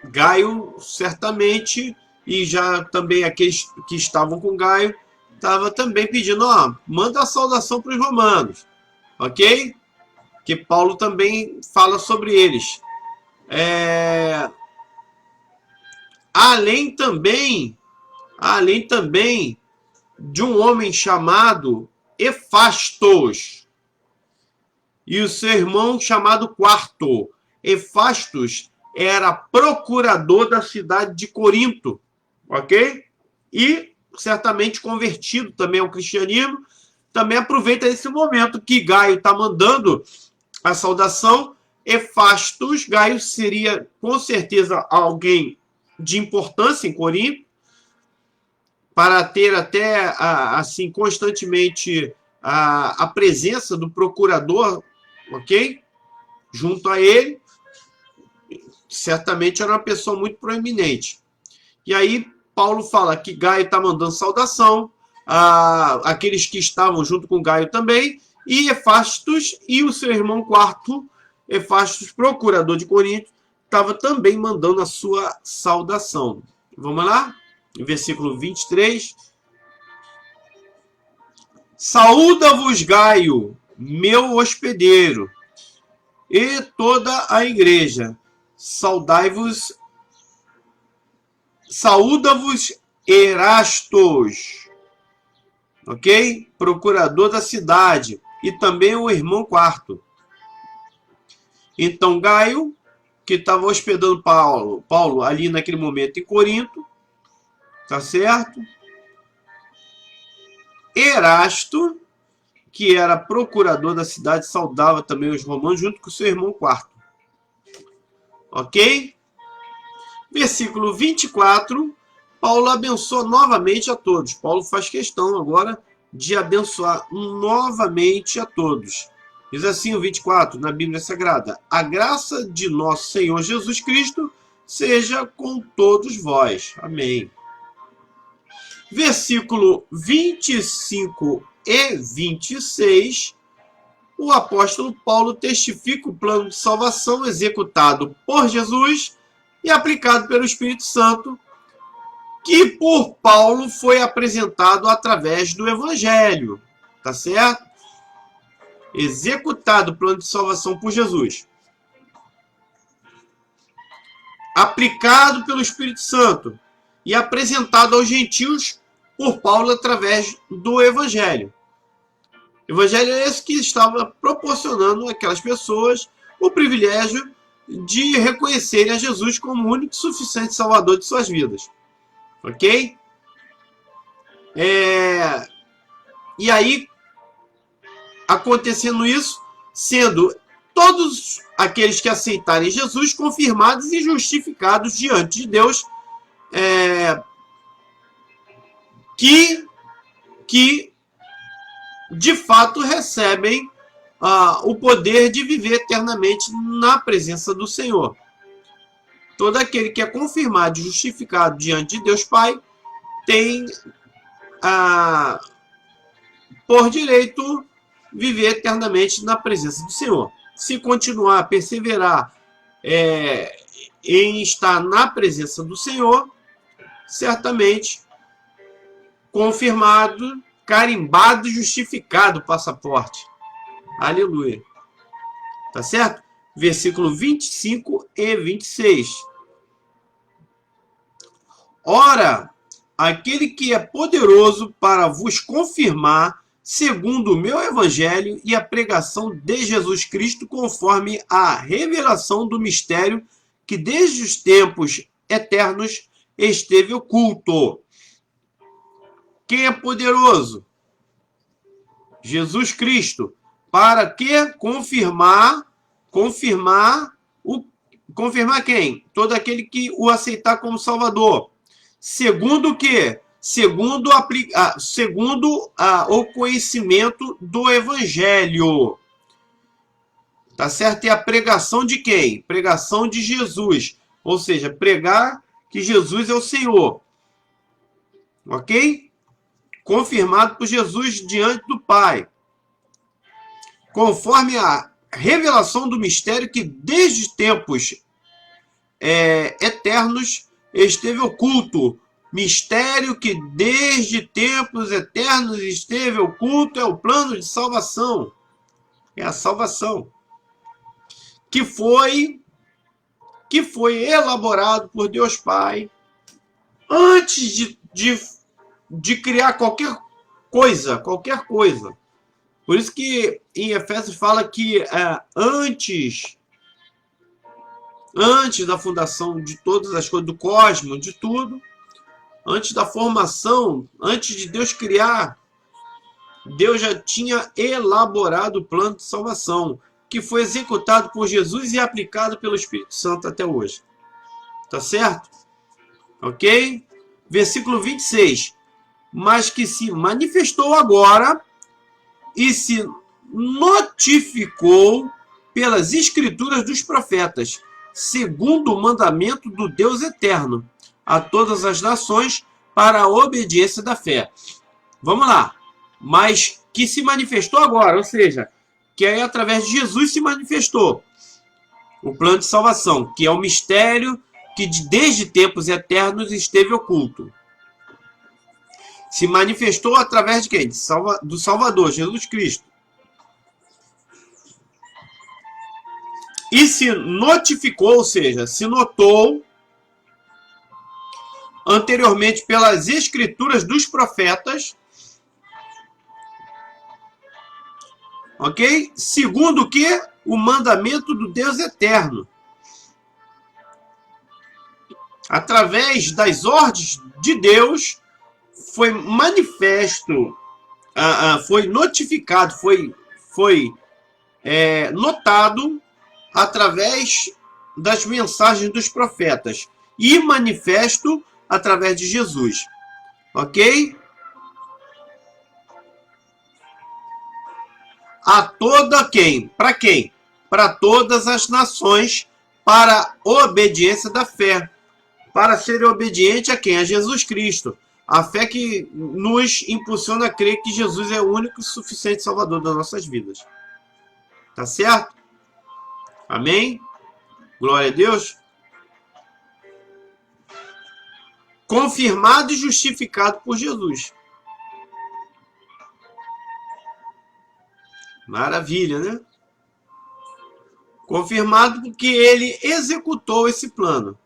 Gaio, certamente, e já também aqueles que estavam com Gaio, estava também pedindo, manda a saudação para os romanos. Ok? Que Paulo também fala sobre eles. Além também de um homem chamado Efastos e o seu irmão chamado Quarto. Efastos era procurador da cidade de Corinto, ok? E certamente convertido também ao cristianismo. Também aproveita esse momento que Gaio está mandando a saudação. Efastos, Gaio seria com certeza alguém de importância em Corinto, para ter até assim constantemente a presença do procurador, ok? Junto a ele, certamente era uma pessoa muito proeminente. E aí Paulo fala que Gaio está mandando saudação, aqueles que estavam junto com Gaio também, e Efastos e o seu irmão Quarto, Efastos, procurador de Corinto, estava também mandando a sua saudação. Vamos lá? Versículo 23. Saúda-vos, Gaio, meu hospedeiro, e toda a igreja. Saúda-vos Erastos, ok? Procurador da cidade, e também o irmão Quarto. Então, Gaio, que estava hospedando Paulo ali naquele momento em Corinto, tá certo? Erasto, que era procurador da cidade, saudava também os romanos, junto com seu irmão Quarto. Ok? Versículo 24, Paulo abençoa novamente a todos. Paulo faz questão agora de abençoar novamente a todos. Diz assim o 24, na Bíblia Sagrada: a graça de nosso Senhor Jesus Cristo seja com todos vós. Amém. Versículo 25 e 26, o apóstolo Paulo testifica o plano de salvação executado por Jesus e aplicado pelo Espírito Santo, que por Paulo foi apresentado através do Evangelho. Tá certo? Executado o plano de salvação por Jesus, aplicado pelo Espírito Santo e apresentado aos gentios por Paulo através do Evangelho. O Evangelho é esse que estava proporcionando àquelas pessoas o privilégio de reconhecerem a Jesus como o único e suficiente Salvador de suas vidas. Ok? E aí, acontecendo isso, sendo todos aqueles que aceitarem Jesus confirmados e justificados diante de Deus, que de fato recebem o poder de viver eternamente na presença do Senhor. Todo aquele que é confirmado e justificado diante de Deus Pai tem por direito viver eternamente na presença do Senhor. Se continuar a perseverar em estar na presença do Senhor, certamente confirmado, carimbado e justificado o passaporte. Aleluia. Tá certo? Versículo 25 e 26. Ora, aquele que é poderoso para vos confirmar, segundo o meu evangelho e a pregação de Jesus Cristo, conforme a revelação do mistério que desde os tempos eternos esteve oculto, Quem é poderoso? Jesus Cristo. Para que? Confirmar quem? Todo aquele que o aceitar como Salvador. Segundo o quê? Segundo o conhecimento do Evangelho. Tá certo? E a pregação de quem? Pregação de Jesus. Ou seja, pregar que Jesus é o Senhor. Ok? Confirmado por Jesus diante do Pai. Conforme a revelação do mistério que desde tempos eternos esteve oculto. Mistério que desde tempos eternos esteve oculto é o plano de salvação. É a salvação. Que foi elaborado por Deus Pai antes de criar qualquer coisa. Por isso que em Efésios fala que antes da fundação de todas as coisas, do cosmos, de tudo, antes da formação, antes de Deus criar, Deus já tinha elaborado o plano de salvação, que foi executado por Jesus e aplicado pelo Espírito Santo até hoje. Tá certo? Ok? Versículo 26. Mas que se manifestou agora e se notificou pelas escrituras dos profetas, segundo o mandamento do Deus eterno, a todas as nações para a obediência da fé. Vamos lá. Mas que se manifestou agora, ou seja, que aí através de Jesus se manifestou o plano de salvação, que é o mistério que desde tempos eternos esteve oculto. Se manifestou através de quem? Do Salvador, Jesus Cristo. E se notificou, ou seja, se notou anteriormente pelas escrituras dos profetas, ok? Segundo o que? O mandamento do Deus eterno. Através das ordens de Deus, foi manifesto, foi notificado, foi notado através das mensagens dos profetas e manifesto através de Jesus. Ok? A toda quem? Para quem? Para todas as nações, para a obediência da fé. Para ser obediente a quem? A Jesus Cristo. A fé que nos impulsiona a crer que Jesus é o único e suficiente Salvador das nossas vidas. Tá certo? Amém? Glória a Deus. Confirmado e justificado por Jesus. Maravilha, né? Confirmado porque ele executou esse plano.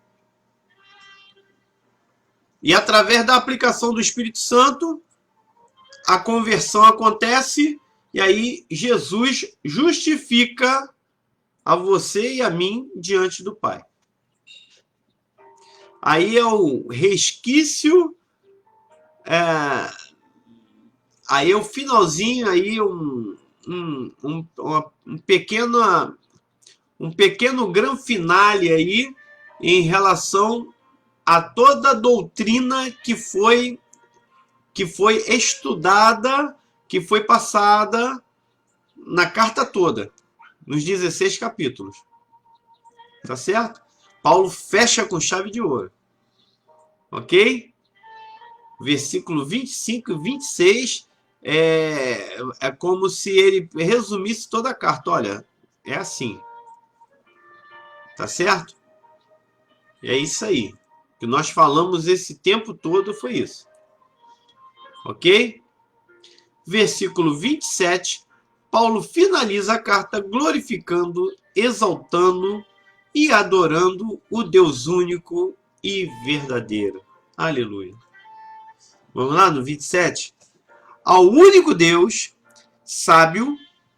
E através da aplicação do Espírito Santo, a conversão acontece e aí Jesus justifica a você e a mim diante do Pai. Aí é o resquício, aí é o finalzinho, aí um pequeno gran finale aí em relação a toda a doutrina que foi estudada, que foi passada na carta toda, nos 16 capítulos. Tá certo? Paulo fecha com chave de ouro. Ok? Versículo 25 e 26 é como se ele resumisse toda a carta. Olha, é assim. Tá certo? E é isso aí. O que nós falamos esse tempo todo foi isso. Ok? Versículo 27, Paulo finaliza a carta glorificando, exaltando e adorando o Deus único e verdadeiro. Aleluia. Vamos lá no 27? Ao único Deus, sábio,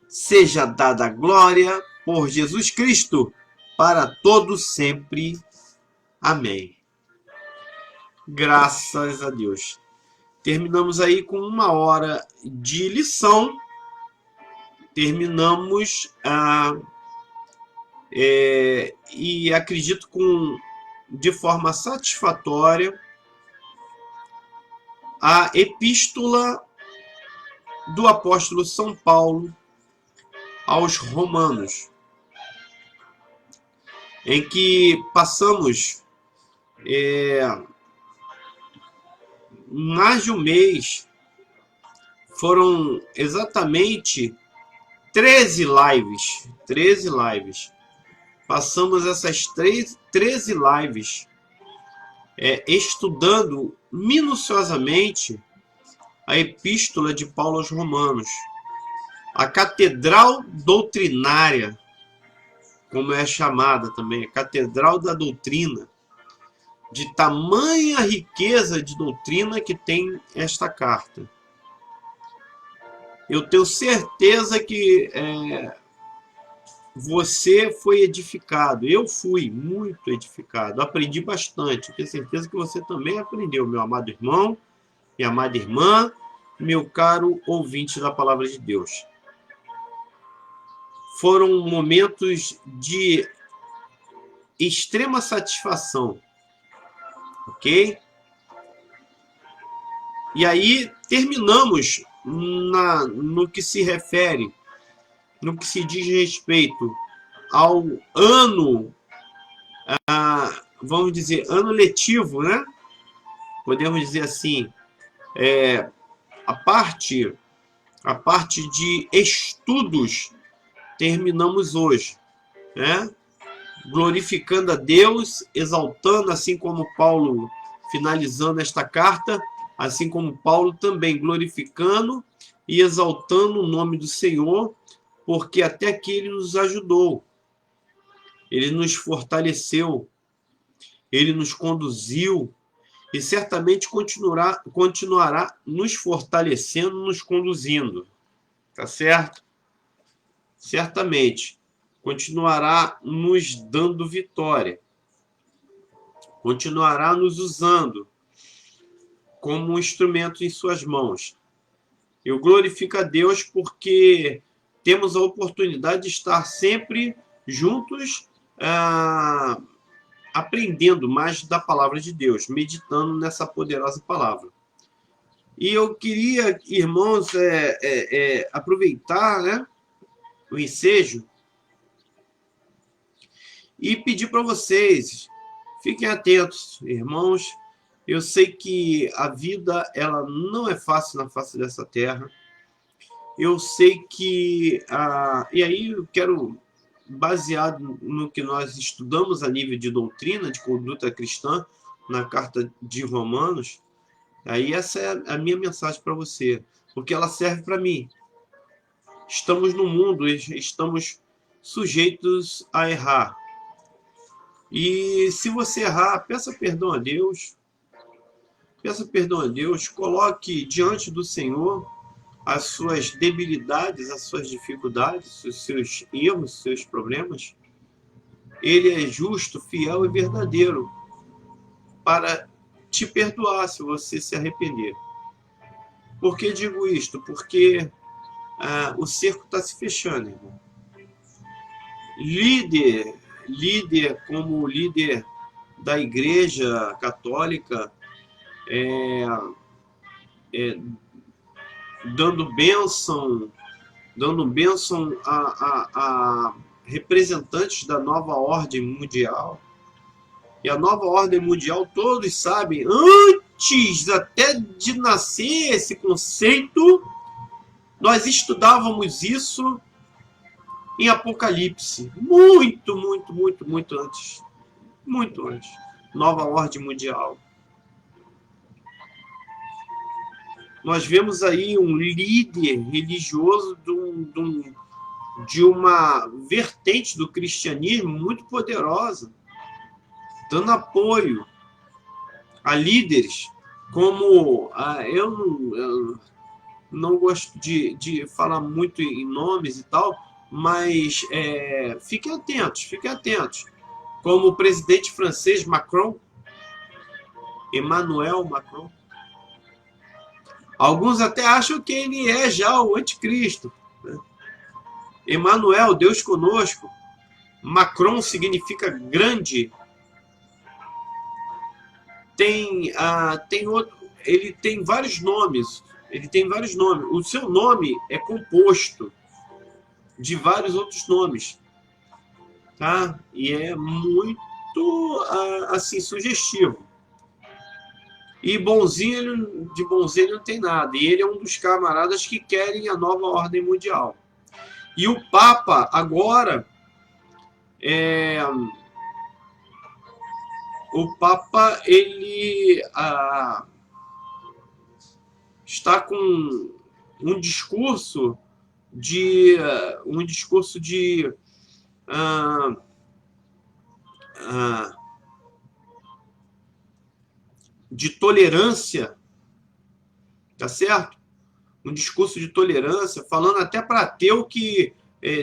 seja dada a glória por Jesus Cristo, para todos sempre. Amém. Graças a Deus. Terminamos aí com 1 hora de lição. Terminamos e acredito de forma satisfatória a epístola do apóstolo São Paulo aos Romanos, em que passamos mais de um mês, foram exatamente 13 lives. 13 lives. Passamos essas 13 lives estudando minuciosamente a epístola de Paulo aos Romanos, a catedral doutrinária, como é chamada também, a catedral da doutrina, de tamanha riqueza de doutrina que tem esta carta. Eu tenho certeza que você foi edificado. Eu fui muito edificado. Aprendi bastante. Tenho certeza que você também aprendeu, meu amado irmão, minha amada irmã, meu caro ouvinte da Palavra de Deus. Foram momentos de extrema satisfação. Ok? E aí terminamos no que se refere, no que se diz respeito ao ano, vamos dizer, ano letivo, né? Podemos dizer assim, a parte de estudos terminamos hoje, né? Glorificando a Deus, exaltando, assim como Paulo, finalizando esta carta, assim como Paulo também glorificando e exaltando o nome do Senhor, porque até aqui ele nos ajudou, ele nos fortaleceu, ele nos conduziu e certamente continuará nos fortalecendo, nos conduzindo, tá certo? Certamente continuará nos dando vitória, continuará nos usando como um instrumento em suas mãos. Eu glorifico a Deus porque temos a oportunidade de estar sempre juntos, aprendendo mais da palavra de Deus, meditando nessa poderosa palavra. E eu queria, irmãos, aproveitar, né, o ensejo e pedir para vocês, fiquem atentos, irmãos. Eu sei que a vida ela não é fácil na face dessa terra. Eu sei que... e aí eu quero, baseado no que nós estudamos a nível de doutrina, de conduta cristã, na carta de Romanos, aí essa é a minha mensagem para você, porque ela serve para mim. Estamos no mundo, estamos sujeitos a errar. E se você errar, peça perdão a Deus. Peça perdão a Deus, coloque diante do Senhor as suas debilidades, as suas dificuldades, os seus erros, os seus problemas. Ele é justo, fiel e verdadeiro para te perdoar se você se arrepender. Por que digo isto? Porque o cerco está se fechando, irmão. Líder como líder da Igreja Católica, dando bênção a representantes da nova ordem mundial. E a nova ordem mundial, todos sabem, antes até de nascer esse conceito, nós estudávamos isso em Apocalipse. Muito antes. Muito antes. Nova ordem mundial. Nós vemos aí um líder religioso de uma vertente do cristianismo muito poderosa, dando apoio a líderes como... eu não gosto de falar muito em nomes e tal, mas fiquem atentos. Como o presidente francês Macron, Emmanuel Macron, Alguns até acham que ele é já o anticristo, né? Emmanuel, Deus conosco. Macron significa grande. Tem outro, ele tem vários nomes. Ele tem vários nomes. O seu nome é composto de vários outros nomes, tá? E é muito assim sugestivo. E bonzinho, de bonzinho ele não tem nada. E ele é um dos camaradas que querem a nova ordem mundial. E o Papa agora o Papa ele está com um discurso de ah, ah, de tolerância, tá certo? Um discurso de tolerância, falando até para ateu que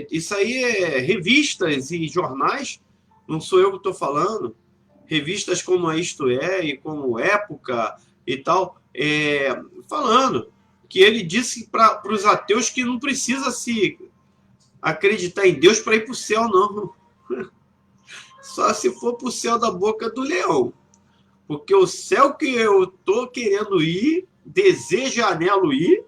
isso aí é revistas e jornais, não sou eu que estou falando, revistas como a Isto É e como Época e tal, falando que ele disse para os ateus que não precisa se acreditar em Deus para ir para o céu, não. Só se for para o céu da boca do leão. Porque o céu que eu estou querendo ir, desejo e anelo ir,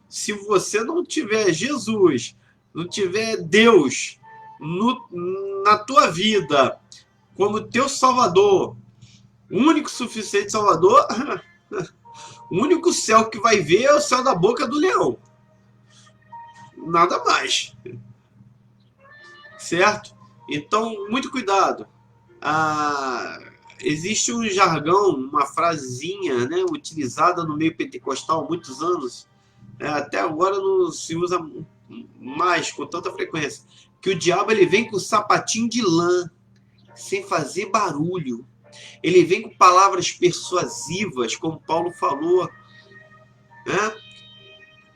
se você não tiver Jesus, não tiver Deus na tua vida como teu Salvador, o único suficiente Salvador, o único céu que vai ver é o céu da boca do leão. Nada mais. Certo? Então, muito cuidado. Existe um jargão, uma frasezinha, né, utilizada no meio pentecostal há muitos anos, até agora não se usa mais com tanta frequência, que o diabo ele vem com sapatinho de lã, sem fazer barulho. Ele vem com palavras persuasivas, como Paulo falou, né,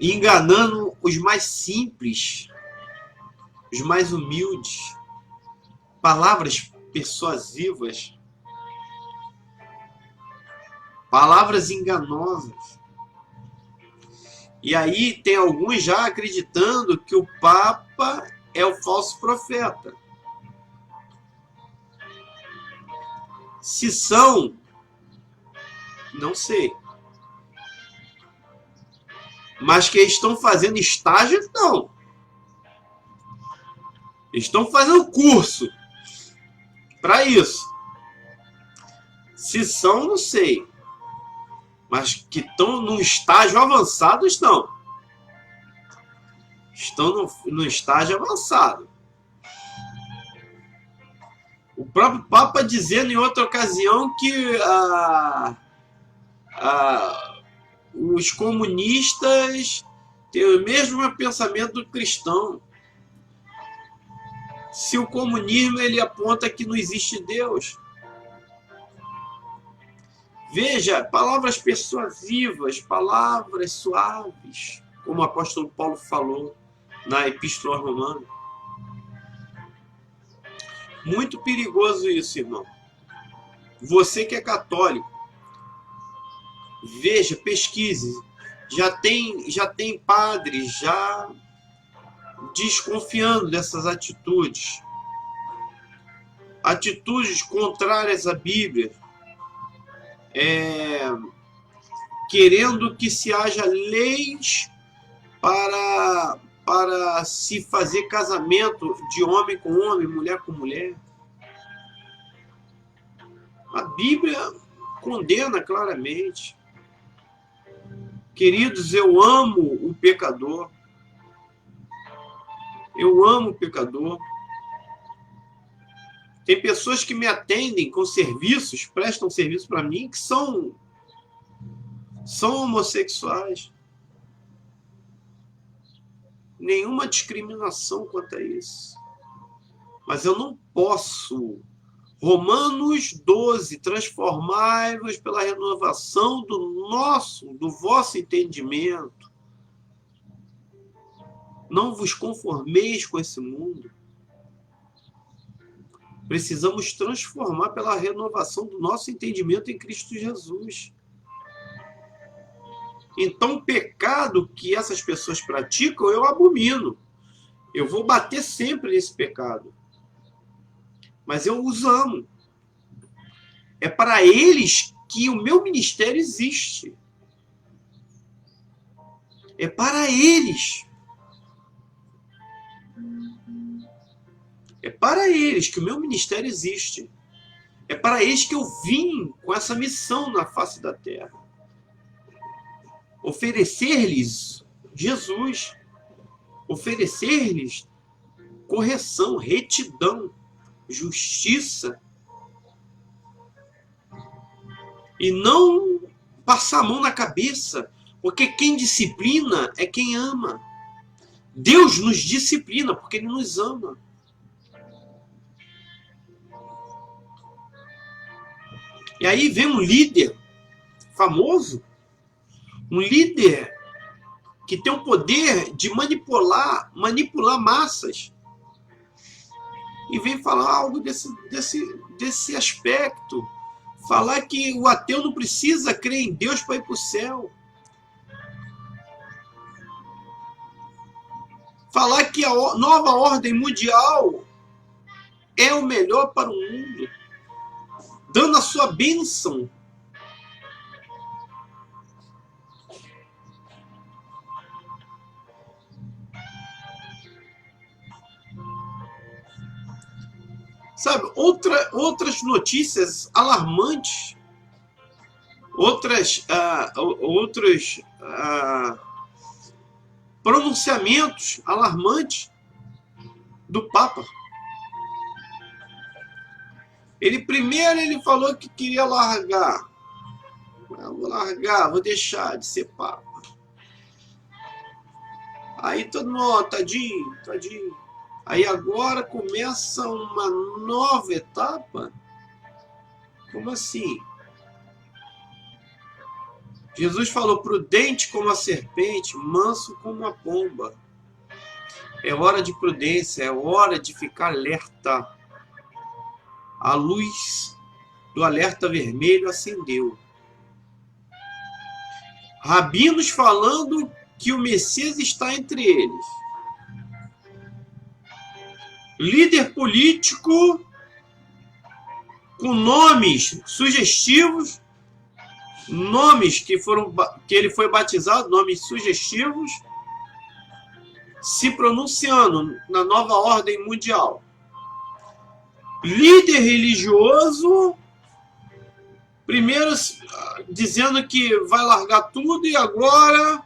enganando os mais simples, os mais humildes. Palavras persuasivas, palavras enganosas. E aí tem alguns já acreditando que o Papa é o falso profeta. Se são, não sei. Mas que estão fazendo estágio, não. Estão fazendo curso para isso. Se são, não sei. Mas que estão num estágio avançado, estão. Estão no estágio avançado. O próprio Papa dizendo em outra ocasião que os comunistas têm o mesmo pensamento do cristão. Se o comunismo ele aponta que não existe Deus. Veja, palavras persuasivas, palavras suaves, como o apóstolo Paulo falou na Epístola Romana. Muito perigoso isso, irmão. Você que é católico, veja, pesquise. Já tem padres já desconfiando dessas atitudes. Atitudes contrárias à Bíblia. Querendo que se haja leis para se fazer casamento de homem com homem, mulher com mulher. A Bíblia condena claramente. Queridos, eu amo o pecador. Eu amo o pecador. Tem pessoas que me atendem com serviços, prestam serviço para mim, que são homossexuais. Nenhuma discriminação quanto a isso. Mas eu não posso. Romanos 12, transformai-vos pela renovação do vosso entendimento. Não vos conformeis com esse mundo. Precisamos transformar pela renovação do nosso entendimento em Cristo Jesus. Então, o pecado que essas pessoas praticam, eu abomino. Eu vou bater sempre nesse pecado. Mas eu os amo. É para eles que o meu ministério existe. É para eles. É para eles que o meu ministério existe. É para eles que eu vim com essa missão na face da terra. Oferecer-lhes Jesus. Oferecer-lhes correção, retidão, justiça. E não passar a mão na cabeça. Porque quem disciplina é quem ama. Deus nos disciplina porque Ele nos ama. E aí vem um líder famoso, um líder que tem o poder de manipular massas, e vem falar algo desse aspecto. Falar que o ateu não precisa crer em Deus para ir para o céu. Falar que a nova ordem mundial é o melhor para o mundo, dando a sua bênção. Sabe, outras notícias alarmantes, outros pronunciamentos alarmantes do Papa. Ele falou que queria largar. Vou largar, vou deixar de ser Papa. Aí todo mundo, tadinho. Aí agora começa uma nova etapa? Como assim? Jesus falou, prudente como a serpente, manso como a pomba. É hora de prudência, é hora de ficar alerta. A luz do alerta vermelho acendeu. Rabinos falando que o Messias está entre eles. Líder político com nomes sugestivos, nomes que ele foi batizado, nomes sugestivos, se pronunciando na nova ordem mundial. Líder religioso, primeiro dizendo que vai largar tudo e agora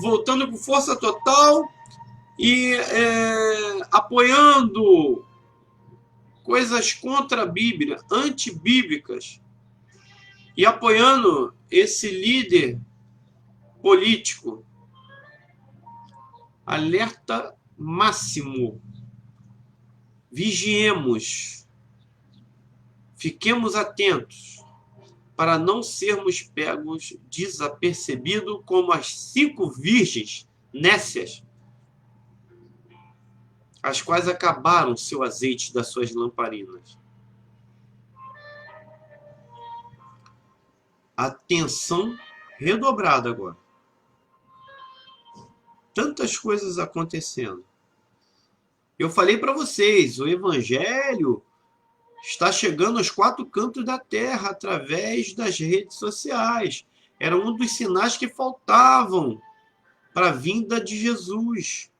voltando com força total e apoiando coisas contra a Bíblia, antibíblicas, e apoiando esse líder político. Alerta máximo. Vigiemos. Fiquemos atentos para não sermos pegos desapercebidos como as 5 virgens nécias, as quais acabaram seu azeite das suas lamparinas. Atenção redobrada agora. Tantas coisas acontecendo. Eu falei para vocês, o Evangelho está chegando aos 4 cantos da terra através das redes sociais. Era um dos sinais que faltavam para a vinda de Jesus.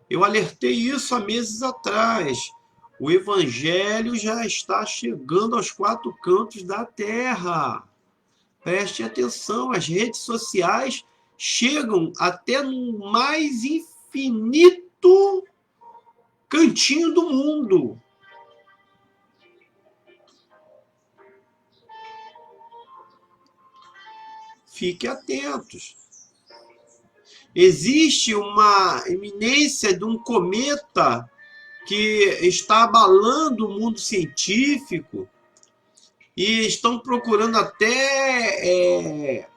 Eu alertei isso há meses atrás. O Evangelho já está chegando aos 4 cantos da terra. Preste atenção, as redes sociais chegam até no mais infinito cantinho do mundo. Fiquem atentos. Existe uma iminência de um cometa que está abalando o mundo científico e estão procurando até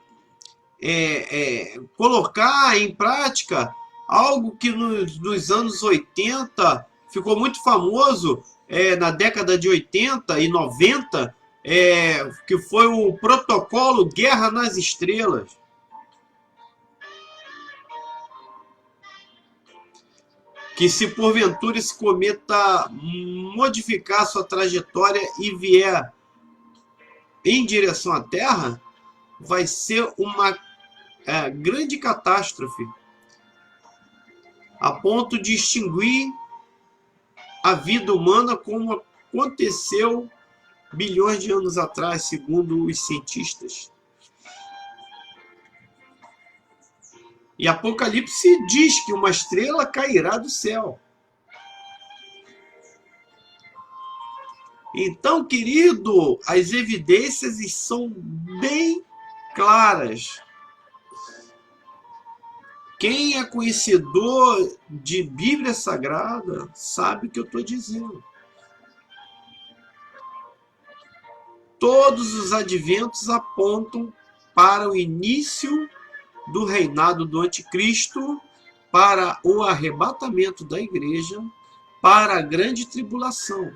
colocar em prática algo que nos anos 80 ficou muito famoso, na década de 80 e 90, que foi o protocolo Guerra nas Estrelas. que se porventura esse cometa modificar sua trajetória e vier em direção à Terra, vai ser uma grande catástrofe, a ponto de extinguir a vida humana como aconteceu bilhões de anos atrás, segundo os cientistas. E Apocalipse diz que uma estrela cairá do céu. Então, querido, as evidências são bem claras. Quem é conhecedor de Bíblia Sagrada sabe o que eu estou dizendo. Todos os adventos apontam para o início do reinado do anticristo, para o arrebatamento da igreja, para a grande tribulação.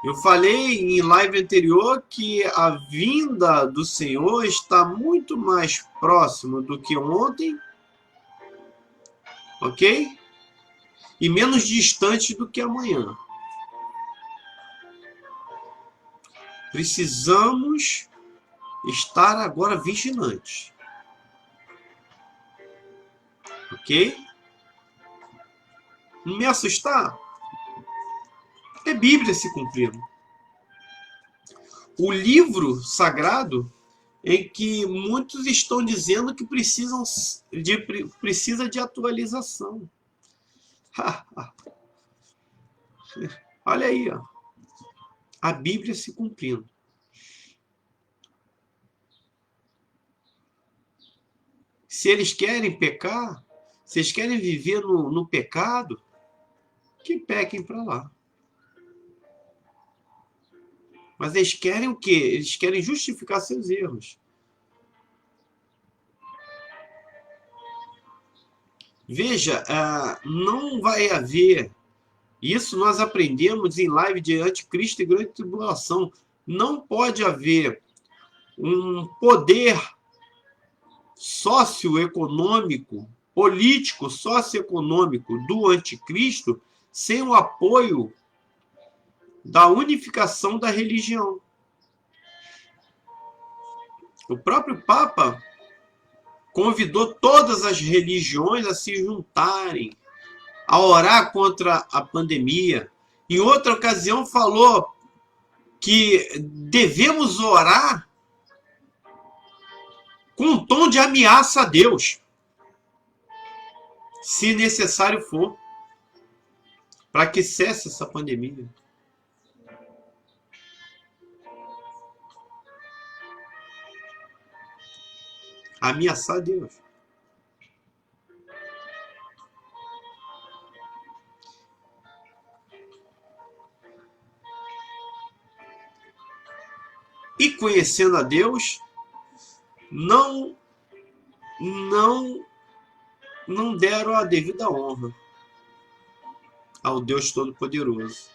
Eu falei em live anterior que a vinda do Senhor está muito mais próximo do que ontem, ok? E menos distante do que amanhã. Precisamos estar agora vigilantes. Ok? Não me assustar? É Bíblia se cumprindo. O livro sagrado em que muitos estão dizendo que precisa de atualização. Olha aí, ó. A Bíblia se cumprindo. Se eles querem pecar, se eles querem viver no pecado, que pequem para lá. Mas eles querem o quê? Eles querem justificar seus erros. Veja, não vai haver... Isso nós aprendemos em live de Anticristo e Grande Tribulação. Não pode haver um poder socioeconômico, político, socioeconômico do anticristo sem o apoio da unificação da religião. O próprio Papa convidou todas as religiões a se juntarem, a orar contra a pandemia. Em outra ocasião falou que devemos orar com um tom de ameaça a Deus, se necessário for, para que cesse essa pandemia. Ameaçar a Deus. E conhecendo a Deus, não deram a devida honra ao Deus Todo-Poderoso.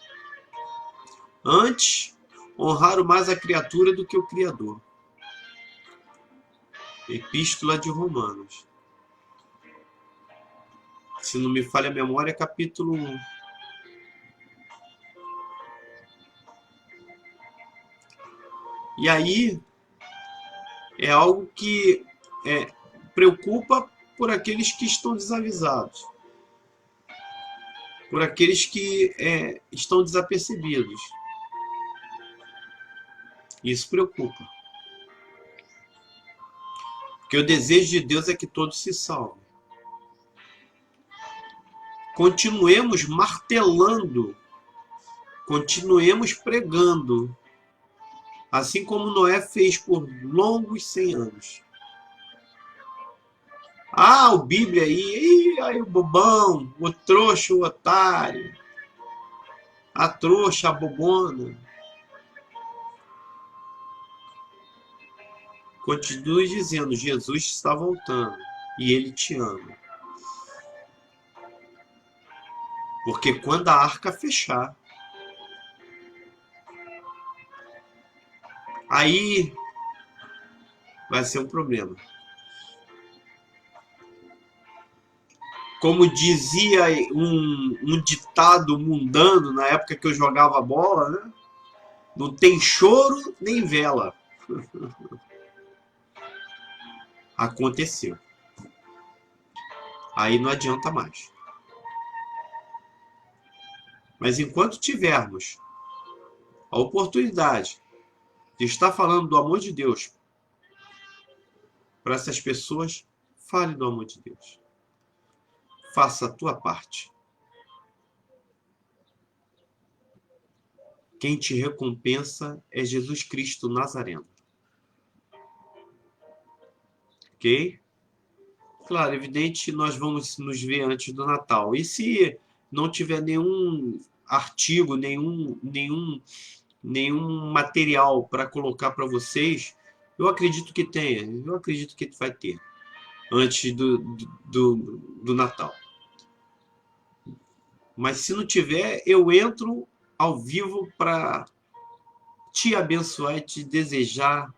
Antes, honraram mais a criatura do que o Criador. Epístola de Romanos. Se não me falha a memória, capítulo 1. E aí, é algo que preocupa por aqueles que estão desavisados, por aqueles que estão desapercebidos. Isso preocupa. Porque o desejo de Deus é que todos se salvem. Continuemos martelando, continuemos pregando, assim como Noé fez por longos 100 anos. O Bíblia aí o bobão, o trouxa, o otário, a trouxa, a bobona. Continue dizendo, Jesus está voltando e Ele te ama. Porque quando a arca fechar, aí vai ser um problema. como dizia um ditado mundano na época que eu jogava bola, né? Não tem choro nem vela. Aconteceu. Aí não adianta mais. Mas enquanto tivermos a oportunidade de estar falando do amor de Deus para essas pessoas, fale do amor de Deus. Faça a tua parte. Quem te recompensa é Jesus Cristo Nazareno. Ok? Claro, evidente, nós vamos nos ver antes do Natal. E se não tiver nenhum artigo, nenhum material para colocar para vocês, eu acredito que tenha. Eu acredito que vai ter antes do Natal. Mas se não tiver, eu entro ao vivo para te abençoar e te desejar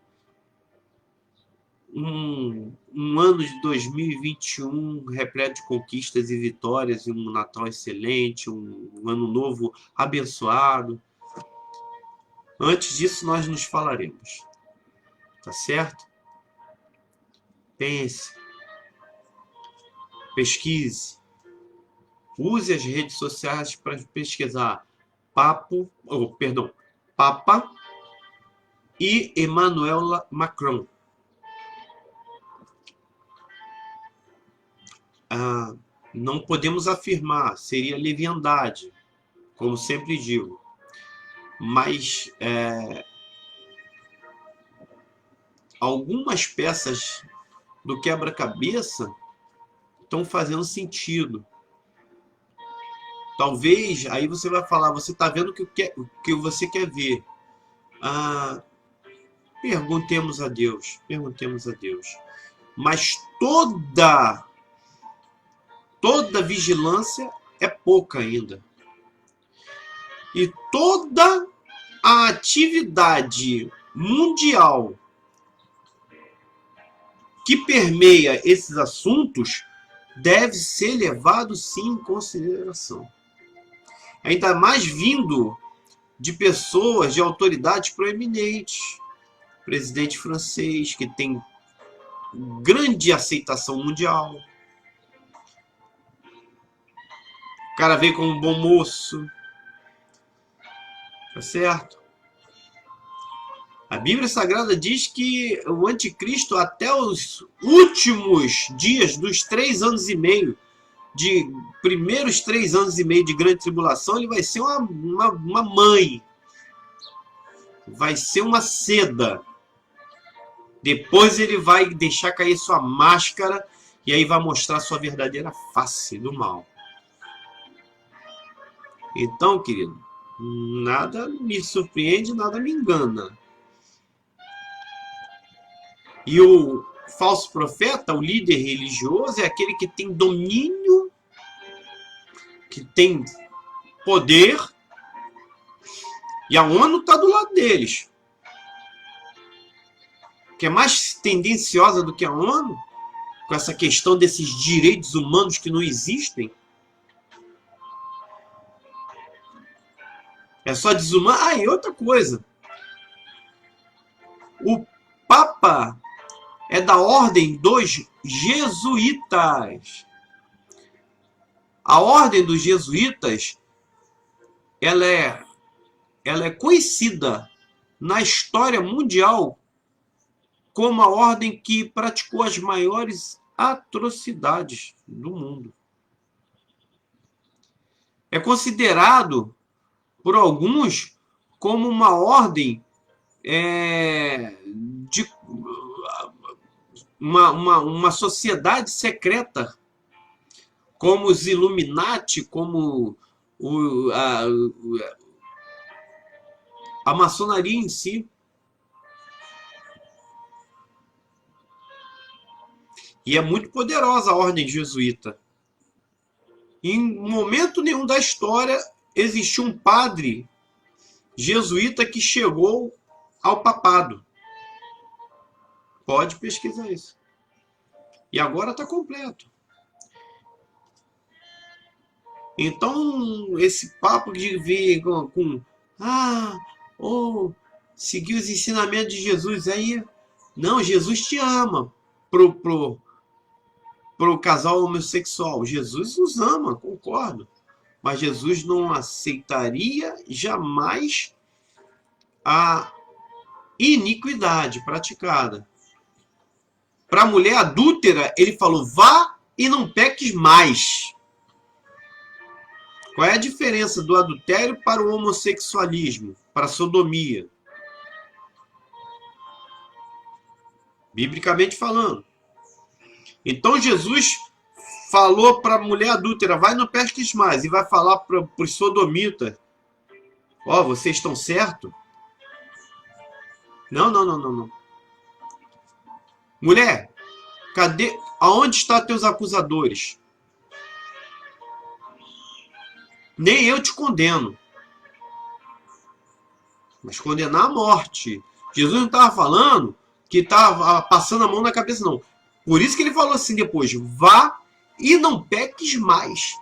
um ano de 2021 repleto de conquistas e vitórias, e um Natal excelente, um ano novo abençoado. Antes disso, nós nos falaremos. Tá certo? Pense, pesquise, use as redes sociais para pesquisar Papa e Emmanuel Macron. Não podemos afirmar, seria leviandade, como sempre digo, mas algumas peças do quebra-cabeça estão fazendo sentido. Talvez, aí você vai falar, você está vendo o que você quer ver. Perguntemos a Deus. Mas toda vigilância é pouca ainda. E toda a atividade mundial que permeia esses assuntos deve ser levado sim em consideração. Ainda mais vindo de pessoas, de autoridades proeminentes. Presidente francês, que tem grande aceitação mundial. O cara veio como um bom moço. Tá certo? A Bíblia Sagrada diz que o anticristo, até os últimos dias dos 3 anos e meio, de primeiros 3 anos e meio de grande tribulação, ele vai ser uma mãe. Vai ser uma seda. Depois ele vai deixar cair sua máscara e aí vai mostrar sua verdadeira face do mal. Então, querido, nada me surpreende, nada me engana. E o falso profeta, o líder religioso, é aquele que tem domínio, que tem poder, e a ONU está do lado deles. Que é mais tendenciosa do que a ONU, com essa questão desses direitos humanos que não existem. É só desumano. E outra coisa. O Papa é da ordem dos jesuítas. A ordem dos jesuítas, ela é conhecida na história mundial como a ordem que praticou as maiores atrocidades do mundo. É considerado por alguns como uma ordem de uma sociedade secreta, como os Illuminati, como a maçonaria em si. E é muito poderosa a ordem jesuíta. Em momento nenhum da história existiu um padre jesuíta que chegou ao papado. Pode pesquisar isso. E agora está completo. Então, esse papo de vir seguir os ensinamentos de Jesus aí, não, Jesus te ama pro casal homossexual. Jesus os ama, concordo. Mas Jesus não aceitaria jamais a iniquidade praticada. Para a mulher adúltera, ele falou, vá e não peques mais. Qual é a diferença do adultério para o homossexualismo, para a sodomia? Biblicamente falando. Então Jesus falou para a mulher adúltera, vai no pesques mais, e vai falar para os sodomitas, ó, vocês estão certos? Não, não, não, não, não. Mulher, cadê? Aonde estão teus acusadores? Nem eu te condeno. Mas condenar a morte. Jesus não estava falando que estava passando a mão na cabeça, não. Por isso que ele falou assim depois, vá e não peques mais.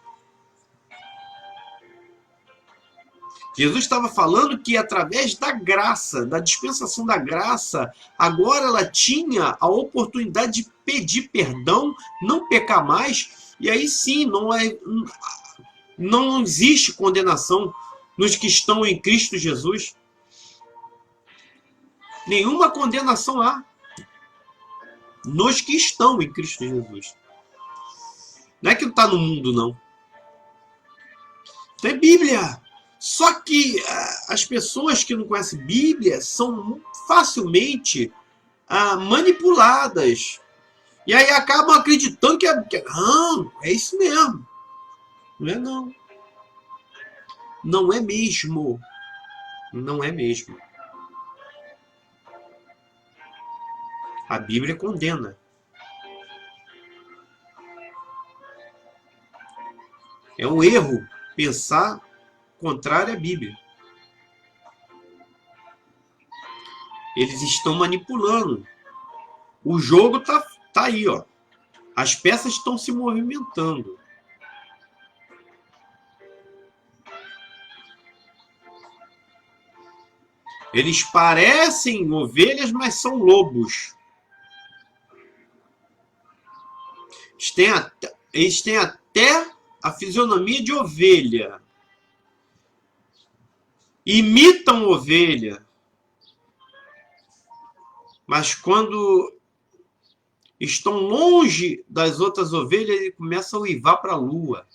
Jesus estava falando que através da graça, da dispensação da graça, agora ela tinha a oportunidade de pedir perdão, não pecar mais, e aí sim, não existe condenação nos que estão em Cristo Jesus. Nenhuma condenação há nos que estão em Cristo Jesus. Não é que não está no mundo, não. Então é Bíblia. Só que as pessoas que não conhecem Bíblia são facilmente manipuladas. E aí acabam acreditando que não, é isso mesmo. Não é não. Não é mesmo. Não é mesmo. A Bíblia condena. É um erro pensar contrário à Bíblia. Eles estão manipulando. O jogo tá aí, ó. As peças estão se movimentando. Eles parecem ovelhas, mas são lobos. Eles têm até a fisionomia de ovelha. Imitam ovelha. Mas quando estão longe das outras ovelhas, ele começa a uivar para a lua.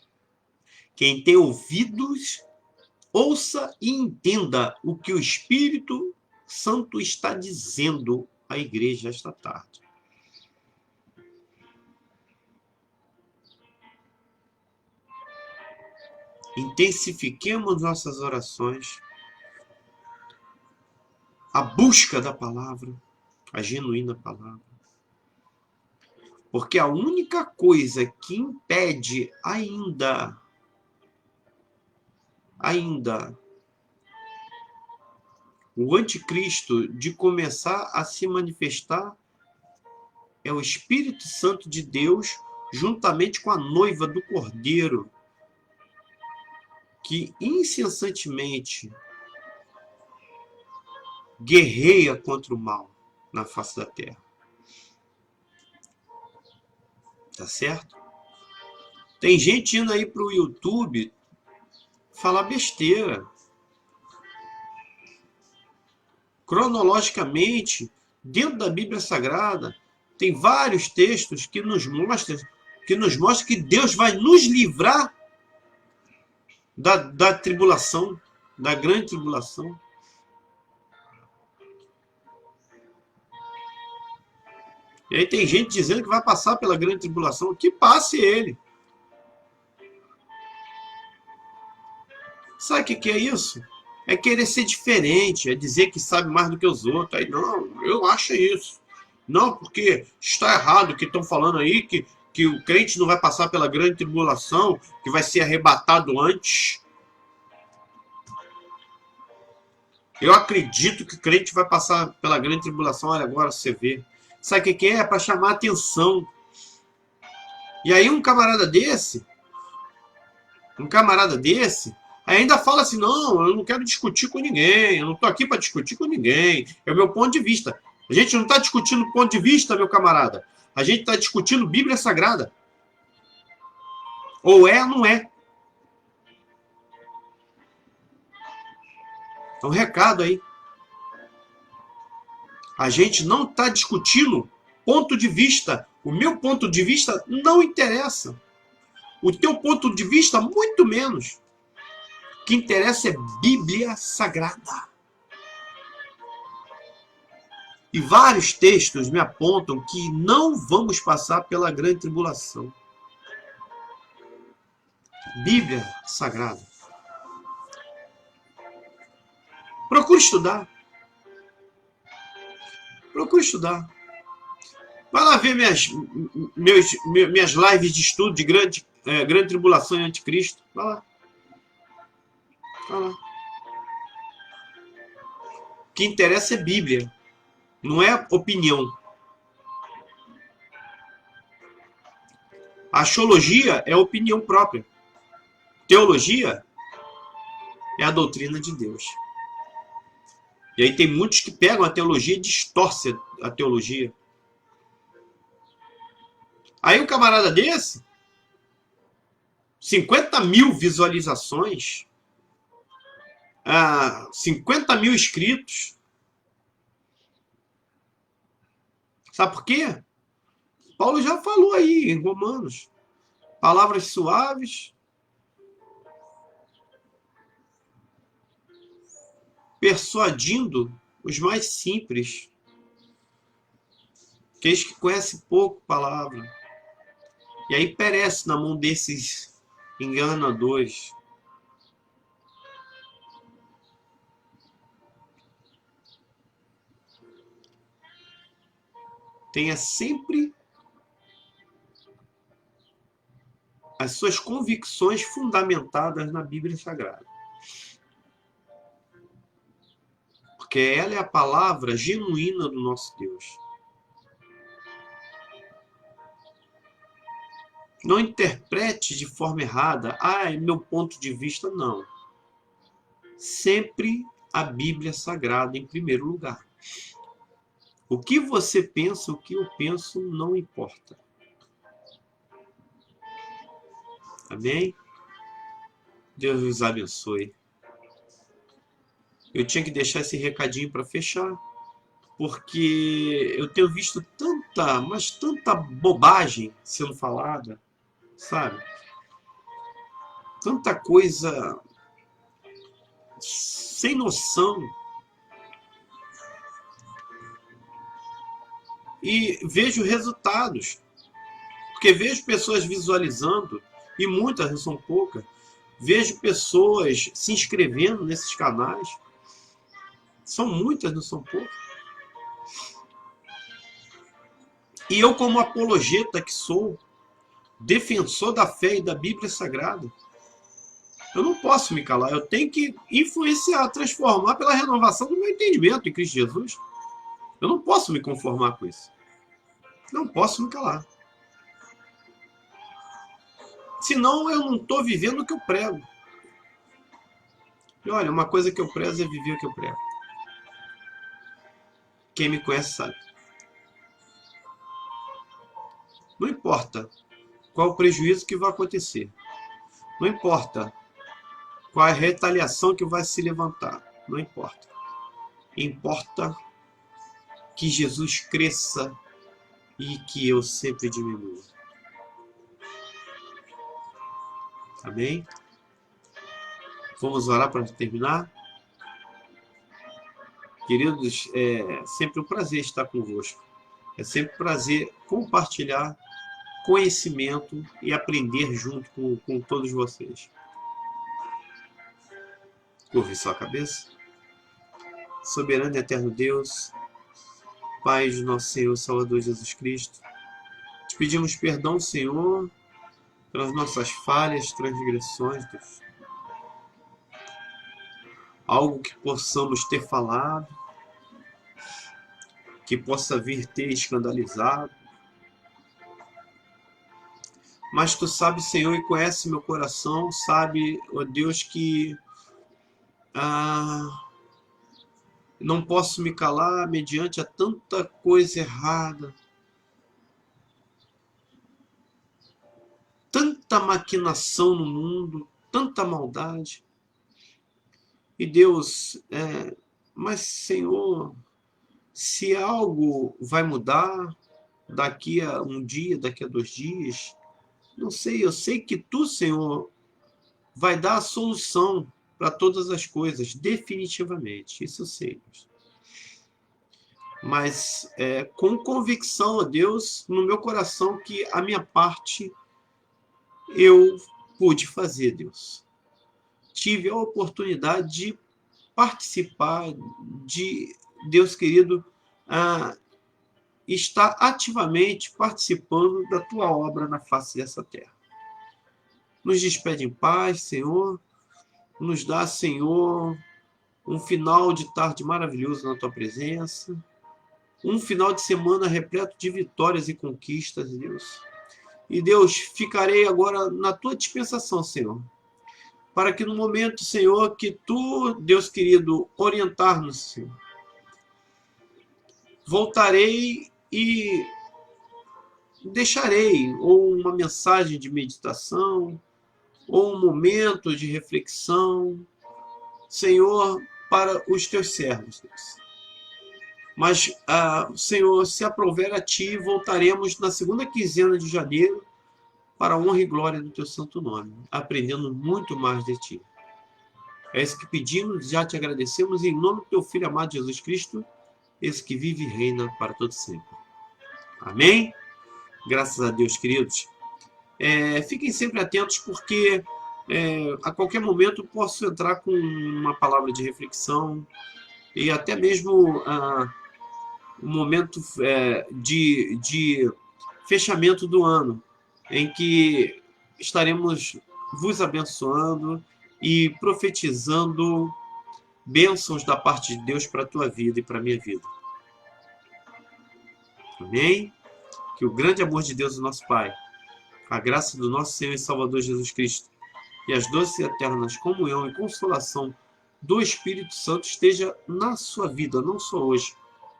Quem tem ouvidos, ouça e entenda o que o Espírito Santo está dizendo à igreja esta tarde. Intensifiquemos nossas orações, a busca da palavra, a genuína palavra. Porque a única coisa que impede ainda o anticristo de começar a se manifestar é o Espírito Santo de Deus, juntamente com a noiva do Cordeiro, que incessantemente guerreia contra o mal na face da terra. Tá certo? Tem gente indo aí pro YouTube falar besteira. Cronologicamente, dentro da Bíblia Sagrada, tem vários textos que nos mostram que Deus vai nos livrar da tribulação, da grande tribulação. E aí tem gente dizendo que vai passar pela grande tribulação. Que passe ele. Sabe o que é isso? É querer ser diferente, é dizer que sabe mais do que os outros. Aí, não, eu acho isso. Não, porque está errado o que estão falando aí, que o crente não vai passar pela grande tribulação, que vai ser arrebatado antes. Eu acredito que o crente vai passar pela grande tribulação. Olha, agora você vê. Sabe o que é? É para chamar atenção. E aí um camarada desse Um camarada desse ainda fala assim, não, eu não quero discutir com ninguém, eu não estou aqui para discutir com ninguém, é o meu ponto de vista. A gente não está discutindo ponto de vista, meu camarada. A gente está discutindo Bíblia Sagrada. Ou é ou não é. É um recado aí. A gente não está discutindo ponto de vista. O meu ponto de vista não interessa. O teu ponto de vista, muito menos. O que interessa é Bíblia Sagrada. E vários textos me apontam que não vamos passar pela grande tribulação. Bíblia Sagrada. Procure estudar. Procure estudar. Vai lá ver minhas lives de estudo de grande tribulação e anticristo. Vai lá. Vai lá. O que interessa é Bíblia. Não é opinião. A axiologia é opinião própria. Teologia é a doutrina de Deus. E aí tem muitos que pegam a teologia e distorcem a teologia. Aí um camarada desse, 50 mil visualizações, 50 mil inscritos. Sabe por quê? Paulo já falou aí em Romanos. Palavras suaves, persuadindo os mais simples, aqueles que conhecem pouco palavra. E aí perece na mão desses enganadores. Tenha sempre as suas convicções fundamentadas na Bíblia Sagrada. Porque ela é a palavra genuína do nosso Deus. Não interprete de forma errada. É meu ponto de vista, não. Sempre a Bíblia Sagrada em primeiro lugar. O que você pensa, o que eu penso, não importa. Amém? Deus os abençoe. Eu tinha que deixar esse recadinho para fechar, porque eu tenho visto tanta bobagem sendo falada, sabe? Tanta coisa sem noção. E vejo resultados. Porque vejo pessoas visualizando, e muitas, não são poucas, vejo pessoas se inscrevendo nesses canais. São muitas, não são poucas. E eu, como apologeta que sou, defensor da fé e da Bíblia Sagrada, eu não posso me calar. Eu tenho que influenciar, transformar pela renovação do meu entendimento em Cristo Jesus. Eu não posso me conformar com isso. Não posso me calar. Senão eu não estou vivendo o que eu prego. E olha, uma coisa que eu prezo é viver o que eu prego. Quem me conhece sabe. Não importa qual o prejuízo que vai acontecer. Não importa qual é a retaliação que vai se levantar. Não importa. Importa que Jesus cresça e que eu sempre diminua. Amém? Vamos orar para terminar? Queridos, é sempre um prazer estar convosco. É sempre um prazer compartilhar conhecimento e aprender junto com todos vocês. Curve sua cabeça. Soberano e eterno Deus, Pai de nosso Senhor Salvador Jesus Cristo, te pedimos perdão, Senhor, pelas nossas falhas, transgressões, Deus. Algo que possamos ter falado, que possa vir ter escandalizado. mas Tu sabe, Senhor, e conhece meu coração, sabe, ó Deus, que não posso me calar mediante a tanta coisa errada, tanta maquinação no mundo, tanta maldade. E Deus, mas Senhor, se algo vai mudar daqui a um dia, daqui a 2 dias, não sei, eu sei que Tu, Senhor, vai dar a solução para todas as coisas, definitivamente, isso eu sei. Mas com convicção, a Deus, no meu coração, que a minha parte eu pude fazer, Deus. Tive a oportunidade de participar, de, Deus querido, estar ativamente participando da Tua obra na face dessa terra. Nos despede em paz, Senhor. Nos dá, Senhor, um final de tarde maravilhoso na Tua presença. Um final de semana repleto de vitórias e conquistas, Deus. E, Deus, ficarei agora na Tua dispensação, Senhor. Para que no momento, Senhor, que Tu, Deus querido, orientar-nos, Senhor, voltarei e deixarei ou uma mensagem de meditação, ou um momento de reflexão, Senhor, para os Teus servos, Deus. Mas, Senhor, se aprouver a Ti, voltaremos na segunda quinzena de janeiro para a honra e glória do Teu santo nome, aprendendo muito mais de Ti. É isso que pedimos, já Te agradecemos, em nome do Teu Filho amado Jesus Cristo, esse que vive e reina para todo sempre. Amém? Graças a Deus, queridos. Fiquem sempre atentos, porque a qualquer momento posso entrar com uma palavra de reflexão e até mesmo um momento de fechamento do ano, em que estaremos vos abençoando e profetizando bênçãos da parte de Deus para a tua vida e para a minha vida. Amém? Que o grande amor de Deus, o nosso Pai, a graça do nosso Senhor e Salvador Jesus Cristo e as doces e eternas comunhão e consolação do Espírito Santo esteja na sua vida, não só hoje,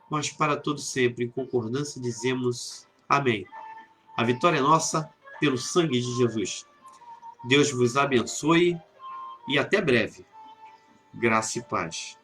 mas para todo sempre. Em concordância dizemos amém. A vitória é nossa pelo sangue de Jesus. Deus vos abençoe e até breve. Graça e paz.